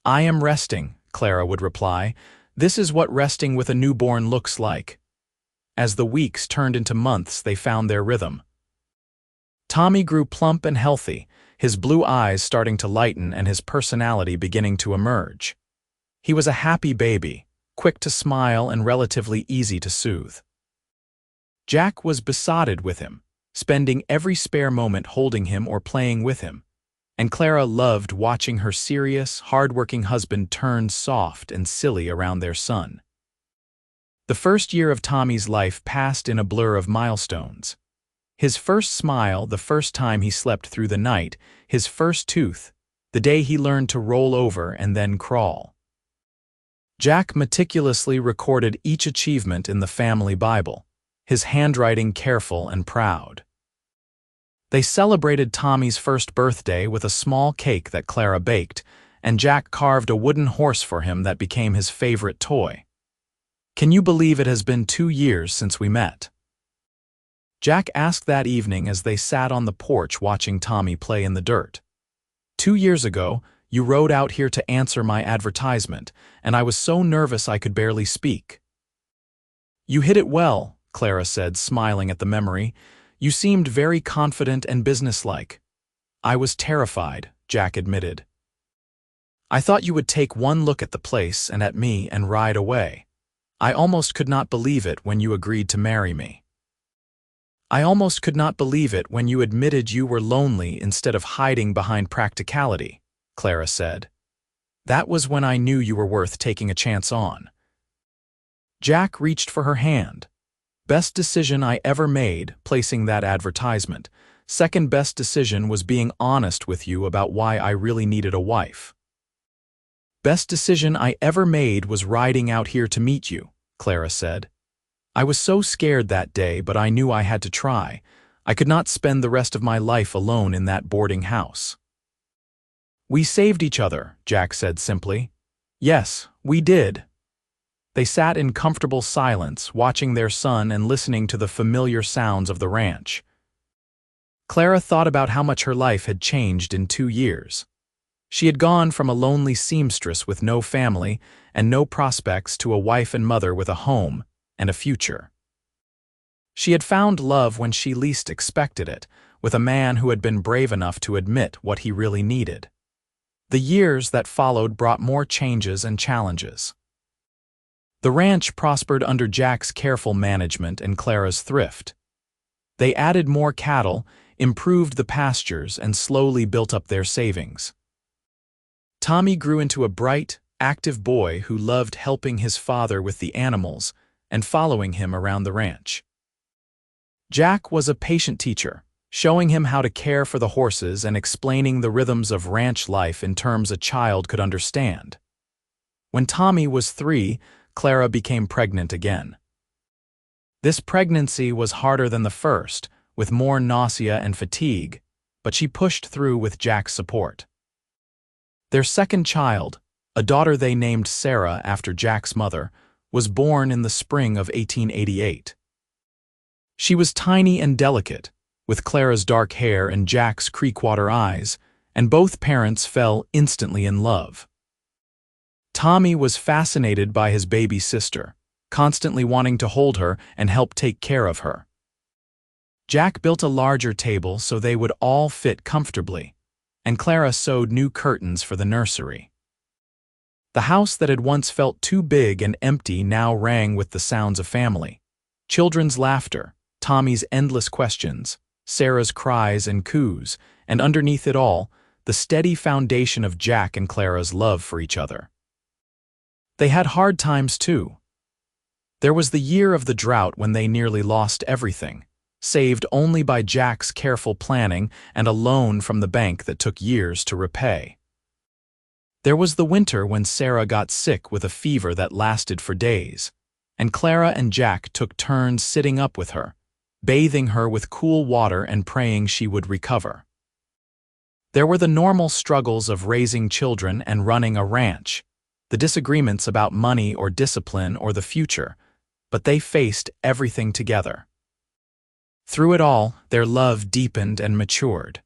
"I am resting," Clara would reply. "This is what resting with a newborn looks like." As the weeks turned into months, they found their rhythm. Tommy grew plump and healthy, his blue eyes starting to lighten and his personality beginning to emerge. He was a happy baby, quick to smile and relatively easy to soothe. Jack was besotted with him, spending every spare moment holding him or playing with him, and Clara loved watching her serious, hard-working husband turn soft and silly around their son. The first year of Tommy's life passed in a blur of milestones. His first smile, the first time he slept through the night, his first tooth, the day he learned to roll over and then crawl. Jack meticulously recorded each achievement in the family Bible, his handwriting careful and proud. They celebrated Tommy's first birthday with a small cake that Clara baked, and Jack carved a wooden horse for him that became his favorite toy. "Can you believe it has been 2 years since we met?" Jack asked that evening as they sat on the porch watching Tommy play in the dirt. "2 years ago, you rode out here to answer my advertisement, and I was so nervous I could barely speak." "You hit it well," Clara said, smiling at the memory. "You seemed very confident and businesslike." "I was terrified," Jack admitted. "I thought you would take one look at the place and at me and ride away. I almost could not believe it when you agreed to marry me." "I almost could not believe it when you admitted you were lonely instead of hiding behind practicality," Clara said. "That was when I knew you were worth taking a chance on." Jack reached for her hand. "Best decision I ever made, placing that advertisement. Second best decision was being honest with you about why I really needed a wife." "Best decision I ever made was riding out here to meet you," Clara said. "I was so scared that day, but I knew I had to try. I could not spend the rest of my life alone in that boarding house." "We saved each other," Jack said simply. "Yes, we did." They sat in comfortable silence, watching their son and listening to the familiar sounds of the ranch. Clara thought about how much her life had changed in 2 years. She had gone from a lonely seamstress with no family and no prospects to a wife and mother with a home and a future. She had found love when she least expected it, with a man who had been brave enough to admit what he really needed. The years that followed brought more changes and challenges. The ranch prospered under Jack's careful management and Clara's thrift. They added more cattle, improved the pastures, and slowly built up their savings. Tommy grew into a bright, active boy who loved helping his father with the animals and following him around the ranch. Jack was a patient teacher, showing him how to care for the horses and explaining the rhythms of ranch life in terms a child could understand. When Tommy was 3, Clara became pregnant again. This pregnancy was harder than the first, with more nausea and fatigue, but she pushed through with Jack's support. Their second child, a daughter they named Sarah after Jack's mother, was born in the spring of 1888. She was tiny and delicate, with Clara's dark hair and Jack's creekwater eyes, and both parents fell instantly in love. Tommy was fascinated by his baby sister, constantly wanting to hold her and help take care of her. Jack built a larger table so they would all fit comfortably, and Clara sewed new curtains for the nursery. The house that had once felt too big and empty now rang with the sounds of family. Children's laughter, Tommy's endless questions, Sarah's cries and coos, and underneath it all, the steady foundation of Jack and Clara's love for each other. They had hard times too. There was the year of the drought when they nearly lost everything, saved only by Jack's careful planning and a loan from the bank that took years to repay. There was the winter when Sarah got sick with a fever that lasted for days, and Clara and Jack took turns sitting up with her, bathing her with cool water and praying she would recover. There were the normal struggles of raising children and running a ranch, the disagreements about money or discipline or the future, but they faced everything together. Through it all, their love deepened and matured.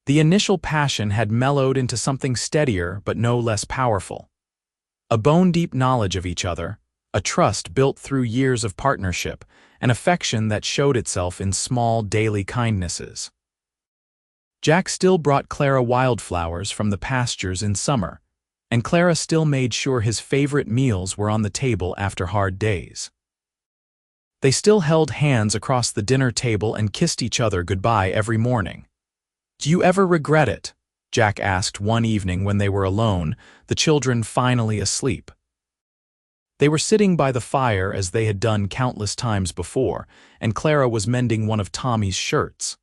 The initial passion had mellowed into something steadier but no less powerful. A bone-deep knowledge of each other, a trust built through years of partnership, an affection that showed itself in small daily kindnesses. Jack still brought Clara wildflowers from the pastures in summer, and Clara still made sure his favorite meals were on the table after hard days. They still held hands across the dinner table and kissed each other goodbye every morning. "Do you ever regret it?" Jack asked one evening when they were alone, the children finally asleep. They were sitting by the fire as they had done countless times before, and Clara was mending one of Tommy's shirts.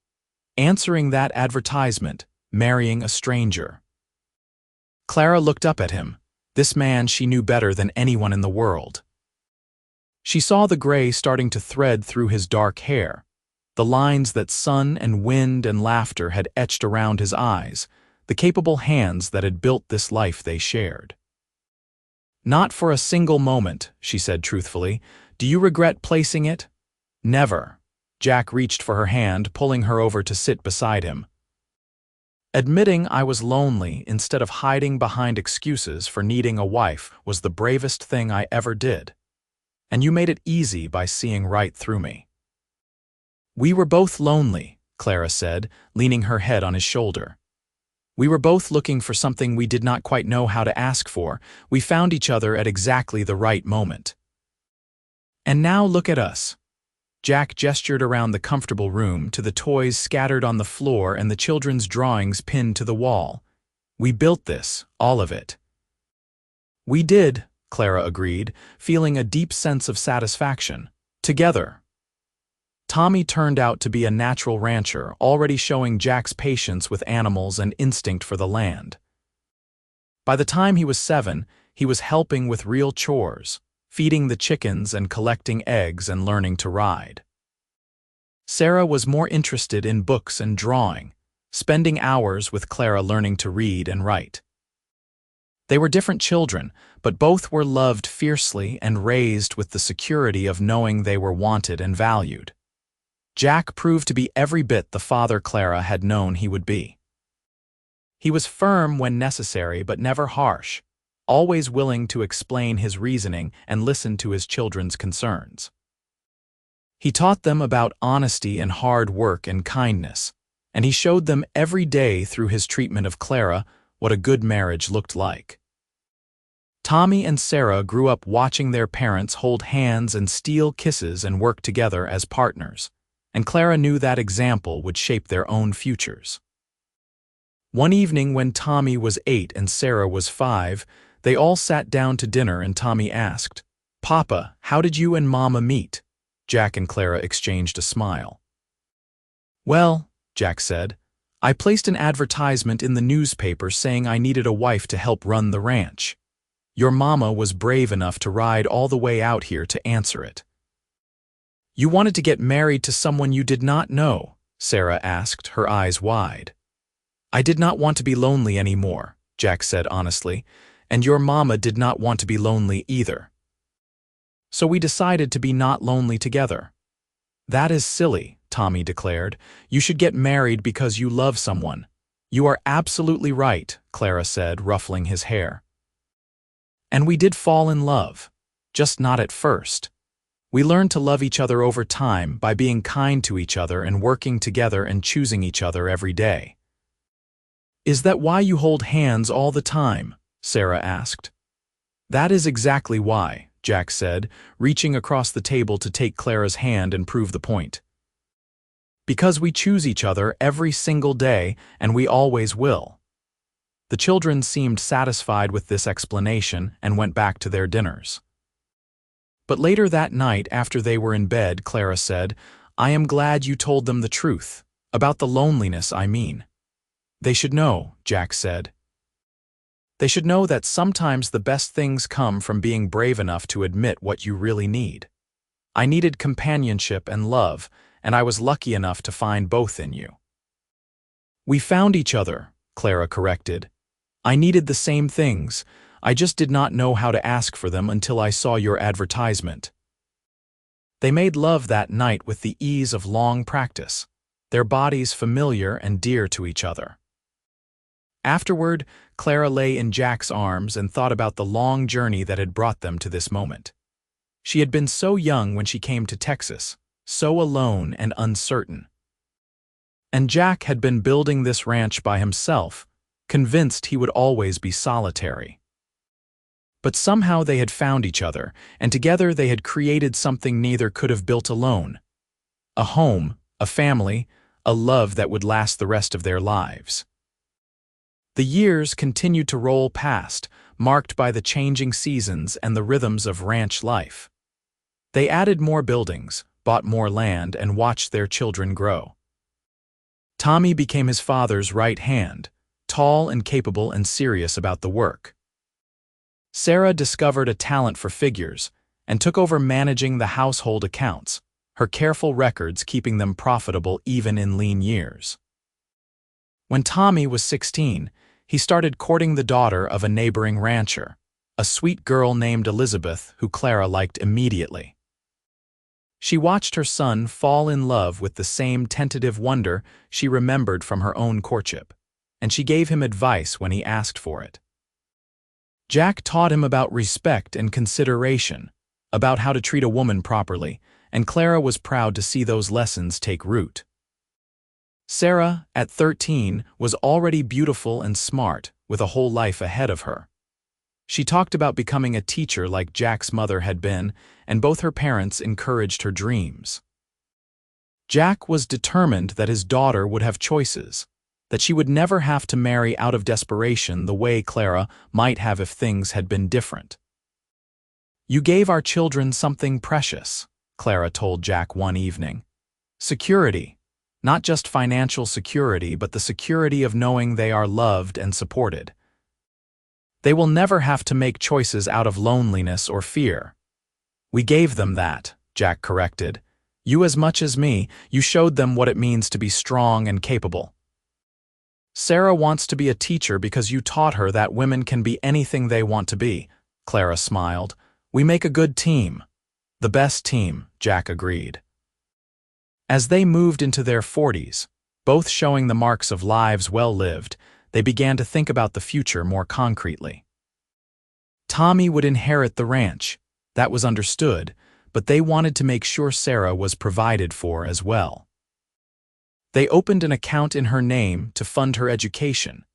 Answering that advertisement, marrying a stranger. Clara looked up at him, this man she knew better than anyone in the world. She saw the gray starting to thread through his dark hair, the lines that sun and wind and laughter had etched around his eyes, the capable hands that had built this life they shared. "Not for a single moment," she said truthfully. "Do you regret placing it?" "Never." Jack reached for her hand, pulling her over to sit beside him. "Admitting I was lonely instead of hiding behind excuses for needing a wife was the bravest thing I ever did. And you made it easy by seeing right through me." "We were both lonely," Clara said, leaning her head on his shoulder. "We were both looking for something we did not quite know how to ask for. We found each other at exactly the right moment. And now look at us." Jack gestured around the comfortable room to the toys scattered on the floor and the children's drawings pinned to the wall. "We built this, all of it." "We did," Clara agreed, feeling a deep sense of satisfaction. "Together." Tommy turned out to be a natural rancher, already showing Jack's patience with animals and instinct for the land. By the time he was 7, he was helping with real chores, feeding the chickens and collecting eggs and learning to ride. Sarah was more interested in books and drawing, spending hours with Clara learning to read and write. They were different children, but both were loved fiercely and raised with the security of knowing they were wanted and valued. Jack proved to be every bit the father Clara had known he would be. He was firm when necessary but never harsh, always willing to explain his reasoning and listen to his children's concerns. He taught them about honesty and hard work and kindness, and he showed them every day through his treatment of Clara what a good marriage looked like. Tommy and Sarah grew up watching their parents hold hands and steal kisses and work together as partners, and Clara knew that example would shape their own futures. One evening when Tommy was 8 and Sarah was 5, they all sat down to dinner and Tommy asked, "Papa, how did you and Mama meet?" Jack and Clara exchanged a smile. "Well," Jack said, "I placed an advertisement in the newspaper saying I needed a wife to help run the ranch. Your mama was brave enough to ride all the way out here to answer it." "You wanted to get married to someone you did not know?" Sarah asked, her eyes wide. "I did not want to be lonely anymore," Jack said honestly, "and your mama did not want to be lonely either. So we decided to be not lonely together." "That is silly," Tommy declared. "You should get married because you love someone." "You are absolutely right," Clara said, ruffling his hair. "And we did fall in love, just not at first. We learned to love each other over time by being kind to each other and working together and choosing each other every day." "Is that why you hold hands all the time?" Sarah asked. "That is exactly why," Jack said, reaching across the table to take Clara's hand and prove the point. "Because we choose each other every single day, and we always will." The children seemed satisfied with this explanation and went back to their dinners. But later that night, after they were in bed, Clara said, "I am glad you told them the truth, about the loneliness, I mean." "They should know," Jack said. "They should know that sometimes the best things come from being brave enough to admit what you really need. I needed companionship and love, and I was lucky enough to find both in you." "We found each other," Clara corrected. "I needed the same things. I just did not know how to ask for them until I saw your advertisement." They made love that night with the ease of long practice, their bodies familiar and dear to each other. Afterward, Clara lay in Jack's arms and thought about the long journey that had brought them to this moment. She had been so young when she came to Texas, so alone and uncertain. And Jack had been building this ranch by himself, convinced he would always be solitary. But somehow they had found each other, and together they had created something neither could have built alone. A home, a family, a love that would last the rest of their lives. The years continued to roll past, marked by the changing seasons and the rhythms of ranch life. They added more buildings, bought more land, and watched their children grow. Tommy became his father's right hand, tall and capable and serious about the work. Sarah discovered a talent for figures and took over managing the household accounts, her careful records keeping them profitable even in lean years. When Tommy was 16, he started courting the daughter of a neighboring rancher, a sweet girl named Elizabeth who Clara liked immediately. She watched her son fall in love with the same tentative wonder she remembered from her own courtship, and she gave him advice when he asked for it. Jack taught him about respect and consideration, about how to treat a woman properly, and Clara was proud to see those lessons take root. Sarah, at 13, was already beautiful and smart, with a whole life ahead of her. She talked about becoming a teacher like Jack's mother had been, and both her parents encouraged her dreams. Jack was determined that his daughter would have choices, that she would never have to marry out of desperation the way Clara might have if things had been different. "You gave our children something precious," Clara told Jack one evening. "Security. Not just financial security, but the security of knowing they are loved and supported. They will never have to make choices out of loneliness or fear." "We gave them that," Jack corrected. "You as much as me, you showed them what it means to be strong and capable." "Sarah wants to be a teacher because you taught her that women can be anything they want to be," Clara smiled. "We make a good team." "The best team," Jack agreed. As they moved into their 40s, both showing the marks of lives well lived, they began to think about the future more concretely. Tommy would inherit the ranch, that was understood, but they wanted to make sure Sarah was provided for as well. They opened an account in her name to fund her education,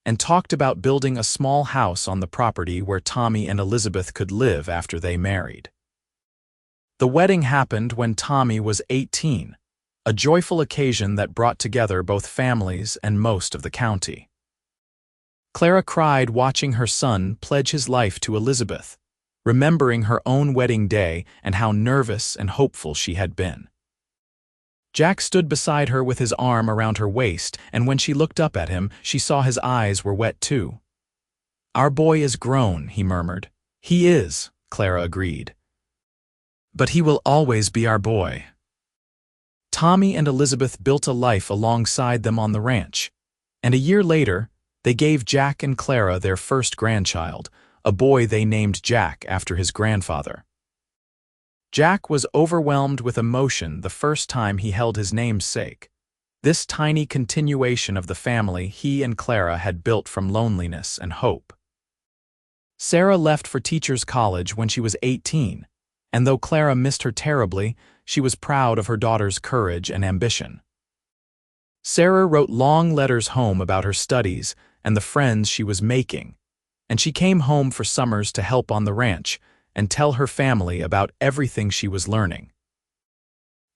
and talked about building a small house on the property where Tommy and Elizabeth could live after they married. The wedding happened when Tommy was 18, a joyful occasion that brought together both families and most of the county. Clara cried watching her son pledge his life to Elizabeth, remembering her own wedding day and how nervous and hopeful she had been. Jack stood beside her with his arm around her waist, and when she looked up at him, she saw his eyes were wet too. "Our boy is grown," he murmured. "He is," Clara agreed. "But he will always be our boy." Tommy and Elizabeth built a life alongside them on the ranch, and a year later, they gave Jack and Clara their first grandchild, a boy they named Jack after his grandfather. Jack was overwhelmed with emotion the first time he held his namesake, this tiny continuation of the family he and Clara had built from loneliness and hope. Sarah left for teachers' college when she was 18, and though Clara missed her terribly, she was proud of her daughter's courage and ambition. Sarah wrote long letters home about her studies and the friends she was making, and she came home for summers to help on the ranch and tell her family about everything she was learning.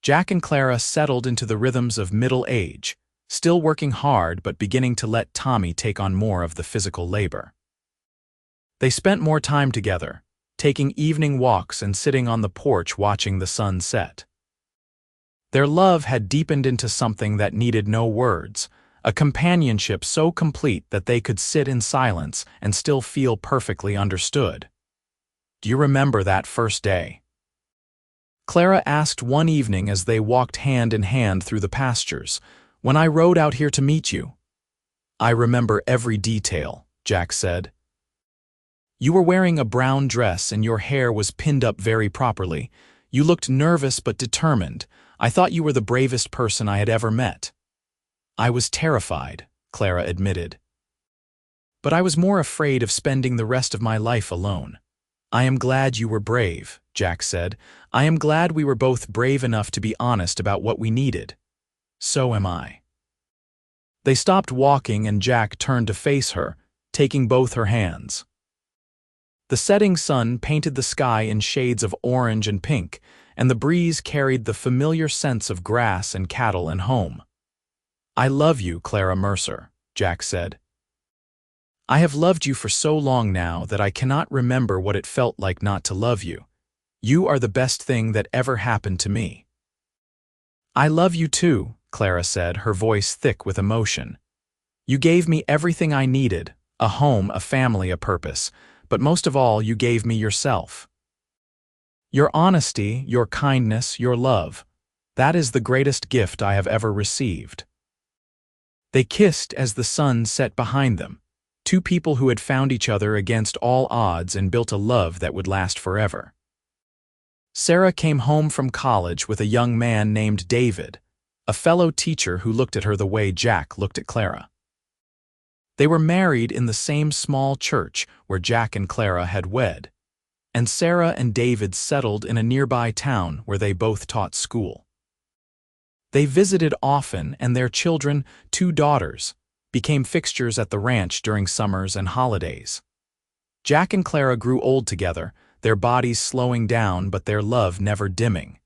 Jack and Clara settled into the rhythms of middle age, still working hard but beginning to let Tommy take on more of the physical labor. They spent more time together, taking evening walks and sitting on the porch watching the sun set. Their love had deepened into something that needed no words, a companionship so complete that they could sit in silence and still feel perfectly understood. "Do you remember that first day?" Clara asked one evening as they walked hand in hand through the pastures, "When I rode out here to meet you?" "I remember every detail," Jack said. You were wearing a brown dress and your hair was pinned up very properly. You looked nervous but determined. I thought you were the bravest person I had ever met." "I was terrified," Clara admitted. "But I was more afraid of spending the rest of my life alone." "I am glad you were brave," Jack said. "I am glad we were both brave enough to be honest about what we needed." "So am I." They stopped walking and Jack turned to face her, taking both her hands. The setting sun painted the sky in shades of orange and pink, and the breeze carried the familiar scents of grass and cattle and home. "I love you, Clara Mercer," Jack said. "I have loved you for so long now that I cannot remember what it felt like not to love you. You are the best thing that ever happened to me." "I love you too," Clara said, her voice thick with emotion. "You gave me everything I needed, a home, a family, a purpose, but most of all you gave me yourself. Your honesty, your kindness, your love, that is the greatest gift I have ever received." They kissed as the sun set behind them, two people who had found each other against all odds and built a love that would last forever. Sarah came home from college with a young man named David, a fellow teacher who looked at her the way Jack looked at Clara. They were married in the same small church where Jack and Clara had wed, and Sarah and David settled in a nearby town where they both taught school. They visited often, and their children, two daughters, became fixtures at the ranch during summers and holidays. Jack and Clara grew old together, their bodies slowing down but their love never dimming.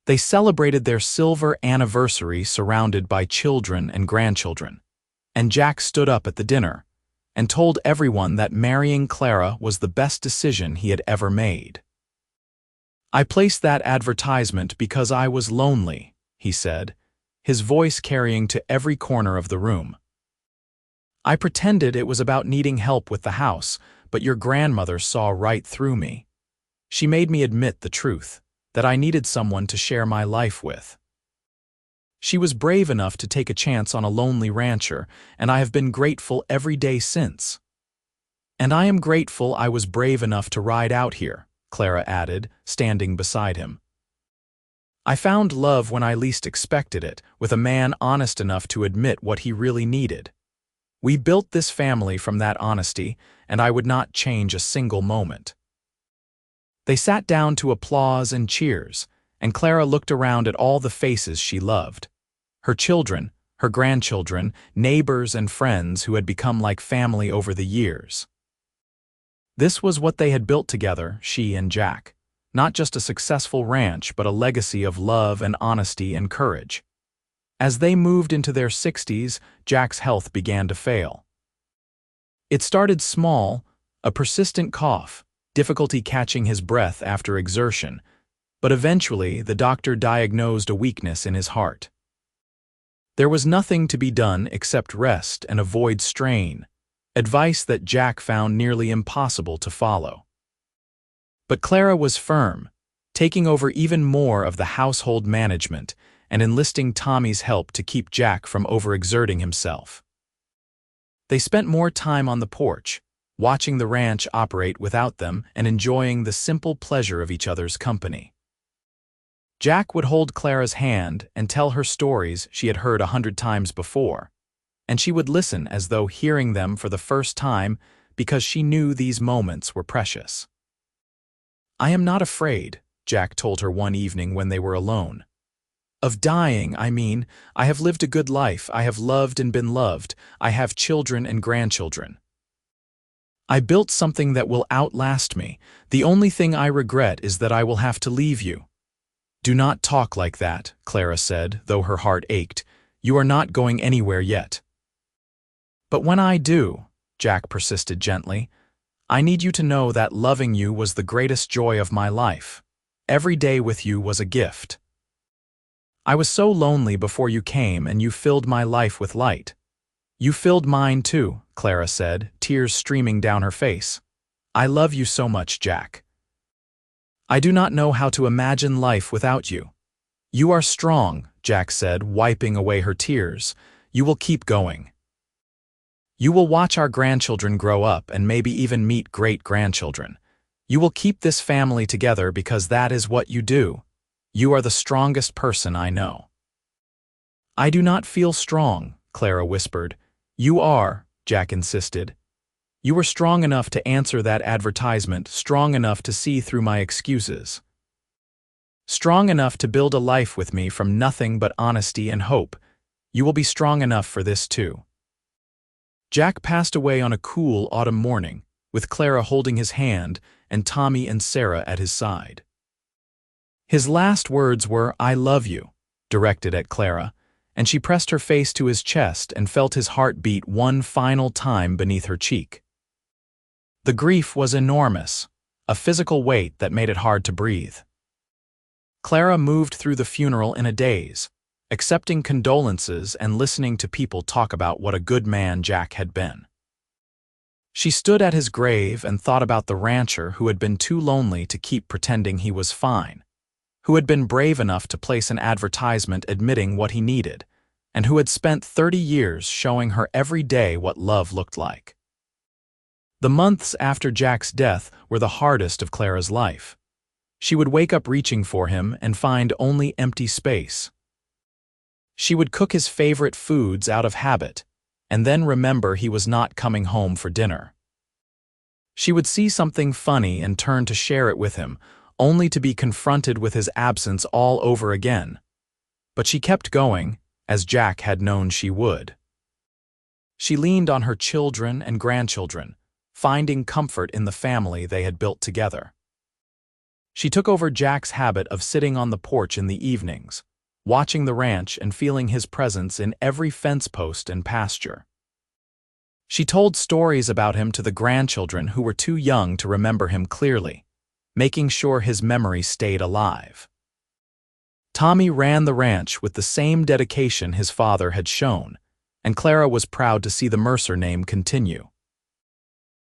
They celebrated their silver anniversary surrounded by children and grandchildren, and Jack stood up at the dinner and told everyone that marrying Clara was the best decision he had ever made. "I placed that advertisement because I was lonely," he said, his voice carrying to every corner of the room. "I pretended it was about needing help with the house, but your grandmother saw right through me. She made me admit the truth, that I needed someone to share my life with. She was brave enough to take a chance on a lonely rancher, and I have been grateful every day since. And I am grateful I was brave enough to ride out here," Clara added, standing beside him. "I found love when I least expected it, with a man honest enough to admit what he really needed. We built this family from that honesty, and I would not change a single moment." They sat down to applause and cheers, and Clara looked around at all the faces she loved. Her children, her grandchildren, neighbors and friends who had become like family over the years. This was what they had built together, she and Jack. Not just a successful ranch, but a legacy of love and honesty and courage. As they moved into their 60s, Jack's health began to fail. It started small, a persistent cough, difficulty catching his breath after exertion, but eventually the doctor diagnosed a weakness in his heart. There was nothing to be done except rest and avoid strain, advice that Jack found nearly impossible to follow. But Clara was firm, taking over even more of the household management and enlisting Tommy's help to keep Jack from overexerting himself. They spent more time on the porch, watching the ranch operate without them and enjoying the simple pleasure of each other's company. Jack would hold Clara's hand and tell her stories she had heard 100 times before, and she would listen as though hearing them for the first time because she knew these moments were precious. "I am not afraid," Jack told her one evening when they were alone. "Of dying, I mean. I have lived a good life, I have loved and been loved, I have children and grandchildren. I built something that will outlast me. The only thing I regret is that I will have to leave you." "Do not talk like that," Clara said, though her heart ached. "You are not going anywhere yet." "But when I do," Jack persisted gently, "I need you to know that loving you was the greatest joy of my life. Every day with you was a gift. I was so lonely before you came, and you filled my life with light." "You filled mine too," Clara said, tears streaming down her face. "I love you so much, Jack. I do not know how to imagine life without you." "You are strong," Jack said, wiping away her tears. "You will keep going." You will watch our grandchildren grow up and maybe even meet great-grandchildren. You will keep this family together because that is what you do. You are the strongest person I know." "I do not feel strong," Clara whispered. "You are," Jack insisted. "You were strong enough to answer that advertisement, strong enough to see through my excuses. Strong enough to build a life with me from nothing but honesty and hope. You will be strong enough for this too." Jack passed away on a cool autumn morning, with Clara holding his hand and Tommy and Sarah at his side. His last words were, "I love you," directed at Clara, and she pressed her face to his chest and felt his heart beat one final time beneath her cheek. The grief was enormous, a physical weight that made it hard to breathe. Clara moved through the funeral in a daze, accepting condolences and listening to people talk about what a good man Jack had been. She stood at his grave and thought about the rancher who had been too lonely to keep pretending he was fine, who had been brave enough to place an advertisement admitting what he needed, and who had spent 30 years showing her every day what love looked like. The months after Jack's death were the hardest of Clara's life. She would wake up reaching for him and find only empty space. She would cook his favorite foods out of habit, and then remember he was not coming home for dinner. She would see something funny and turn to share it with him, only to be confronted with his absence all over again. But she kept going, as Jack had known she would. She leaned on her children and grandchildren, finding comfort in the family they had built together. She took over Jack's habit of sitting on the porch in the evenings, watching the ranch and feeling his presence in every fence post and pasture. She told stories about him to the grandchildren who were too young to remember him clearly, making sure his memory stayed alive. Tommy ran the ranch with the same dedication his father had shown, and Clara was proud to see the Mercer name continue.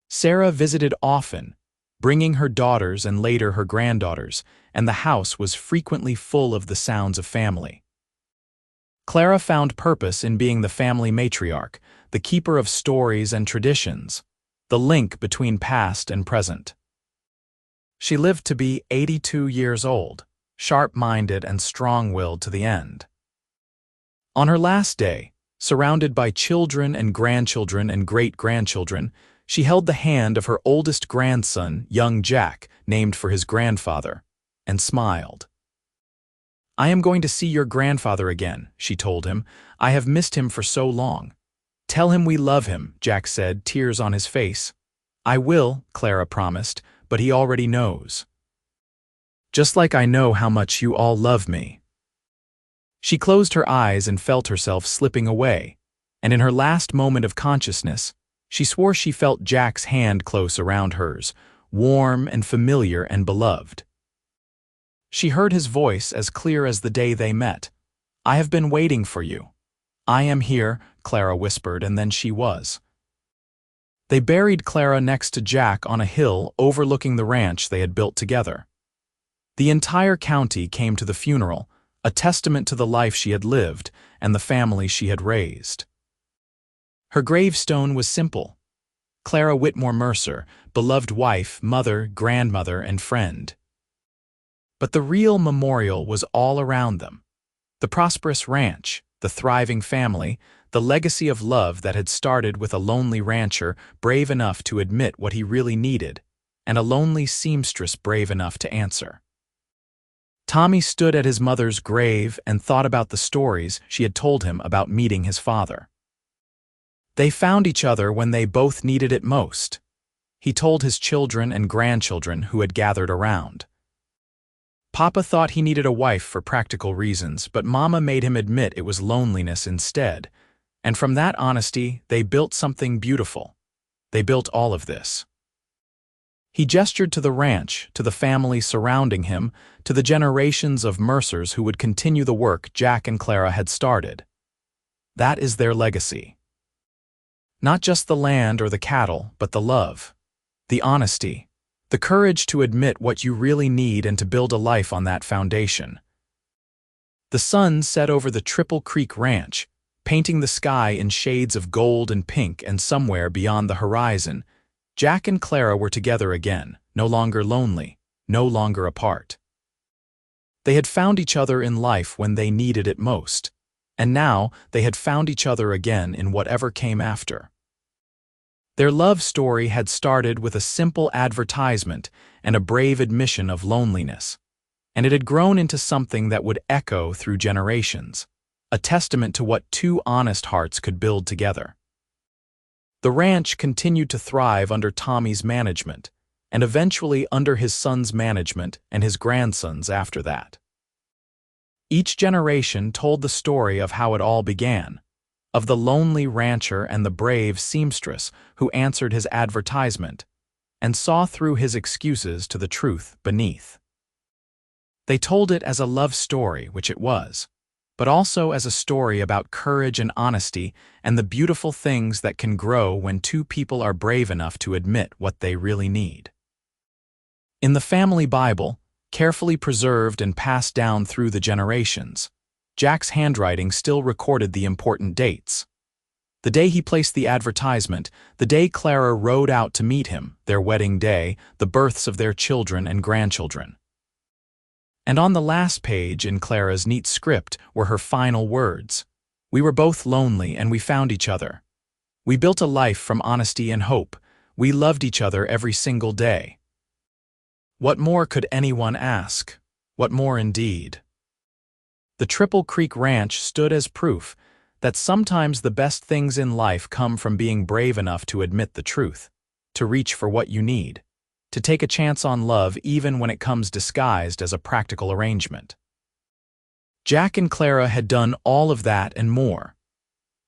Sarah visited often, bringing her daughters and later her granddaughters, and the house was frequently full of the sounds of family. Clara found purpose in being the family matriarch, the keeper of stories and traditions, the link between past and present. She lived to be 82 years old, sharp-minded and strong-willed to the end. On her last day, surrounded by children and grandchildren and great-grandchildren, she held the hand of her oldest grandson, young Jack, named for his grandfather, and smiled. "I am going to see your grandfather again," she told him. "I have missed him for so long." "Tell him we love him," Jack said, tears on his face. "I will," Clara promised, "but he already knows. Just like I know how much you all love me." She closed her eyes and felt herself slipping away, and in her last moment of consciousness, she swore she felt Jack's hand close around hers, warm and familiar and beloved. She heard his voice as clear as the day they met. "I have been waiting for you." "I am here," Clara whispered, and then she was. They buried Clara next to Jack on a hill overlooking the ranch they had built together. The entire county came to the funeral, a testament to the life she had lived and the family she had raised. Her gravestone was simple: Clara Whitmore Mercer, beloved wife, mother, grandmother, and friend. But the real memorial was all around them. The prosperous ranch, the thriving family, the legacy of love that had started with a lonely rancher brave enough to admit what he really needed, and a lonely seamstress brave enough to answer. Tommy stood at his mother's grave and thought about the stories she had told him about meeting his father. They found each other when they both needed it most, he told his children and grandchildren who had gathered around. Papa thought he needed a wife for practical reasons, but Mama made him admit it was loneliness instead, and from that honesty, they built something beautiful. They built all of this. He gestured to the ranch, to the family surrounding him, to the generations of Mercers who would continue the work Jack and Clara had started. That is their legacy. Not just the land or the cattle, but the love, the honesty, the courage to admit what you really need and to build a life on that foundation. The sun set over the Triple Creek Ranch, painting the sky in shades of gold and pink, and somewhere beyond the horizon, Jack and Clara were together again, no longer lonely, no longer apart. They had found each other in life when they needed it most, and now they had found each other again in whatever came after. Their love story had started with a simple advertisement and a brave admission of loneliness, and it had grown into something that would echo through generations, a testament to what two honest hearts could build together. The ranch continued to thrive under Tommy's management, and eventually under his son's management and his grandson's after that. Each generation told the story of how it all began, of the lonely rancher and the brave seamstress who answered his advertisement and saw through his excuses to the truth beneath. They told it as a love story, which it was, but also as a story about courage and honesty and the beautiful things that can grow when two people are brave enough to admit what they really need. In the family Bible, carefully preserved and passed down through the generations, Jack's handwriting still recorded the important dates. The day he placed the advertisement, the day Clara rode out to meet him, their wedding day, the births of their children and grandchildren. And on the last page in Clara's neat script were her final words. "We were both lonely and we found each other. We built a life from honesty and hope. We loved each other every single day." What more could anyone ask? What more indeed? The Triple Creek Ranch stood as proof that sometimes the best things in life come from being brave enough to admit the truth, to reach for what you need, to take a chance on love even when it comes disguised as a practical arrangement. Jack and Clara had done all of that and more.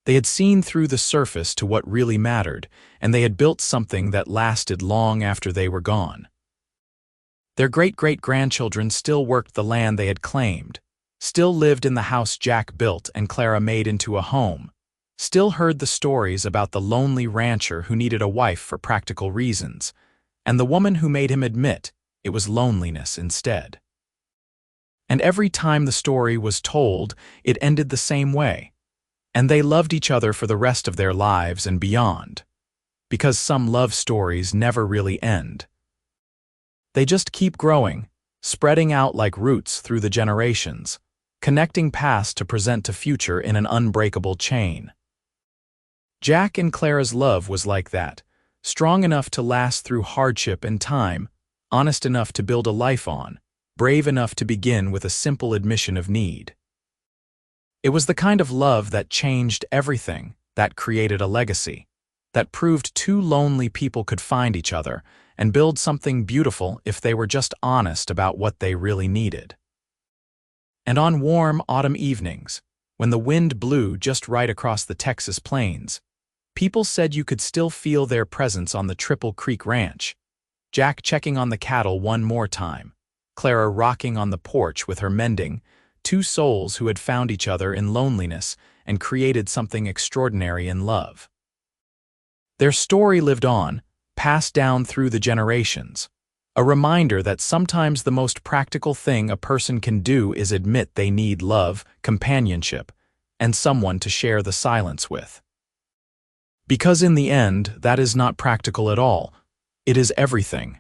They had seen through the surface to what really mattered, and they had built something that lasted long after they were gone. Their great-great-grandchildren still worked the land they had claimed, still lived in the house Jack built and Clara made into a home, still heard the stories about the lonely rancher who needed a wife for practical reasons, and the woman who made him admit it was loneliness instead. And every time the story was told, it ended the same way, and they loved each other for the rest of their lives and beyond, because some love stories never really end. They just keep growing, spreading out like roots through the generations, connecting past to present to future in an unbreakable chain. Jack and Clara's love was like that, strong enough to last through hardship and time, honest enough to build a life on, brave enough to begin with a simple admission of need. It was the kind of love that changed everything, that created a legacy, that proved two lonely people could find each other and build something beautiful if they were just honest about what they really needed. And on warm autumn evenings, when the wind blew just right across the Texas plains, people said you could still feel their presence on the Triple Creek Ranch, Jack checking on the cattle one more time, Clara rocking on the porch with her mending, two souls who had found each other in loneliness and created something extraordinary in love. Their story lived on, passed down through the generations, a reminder that sometimes the most practical thing a person can do is admit they need love, companionship, and someone to share the silence with. Because in the end, that is not practical at all. It is everything.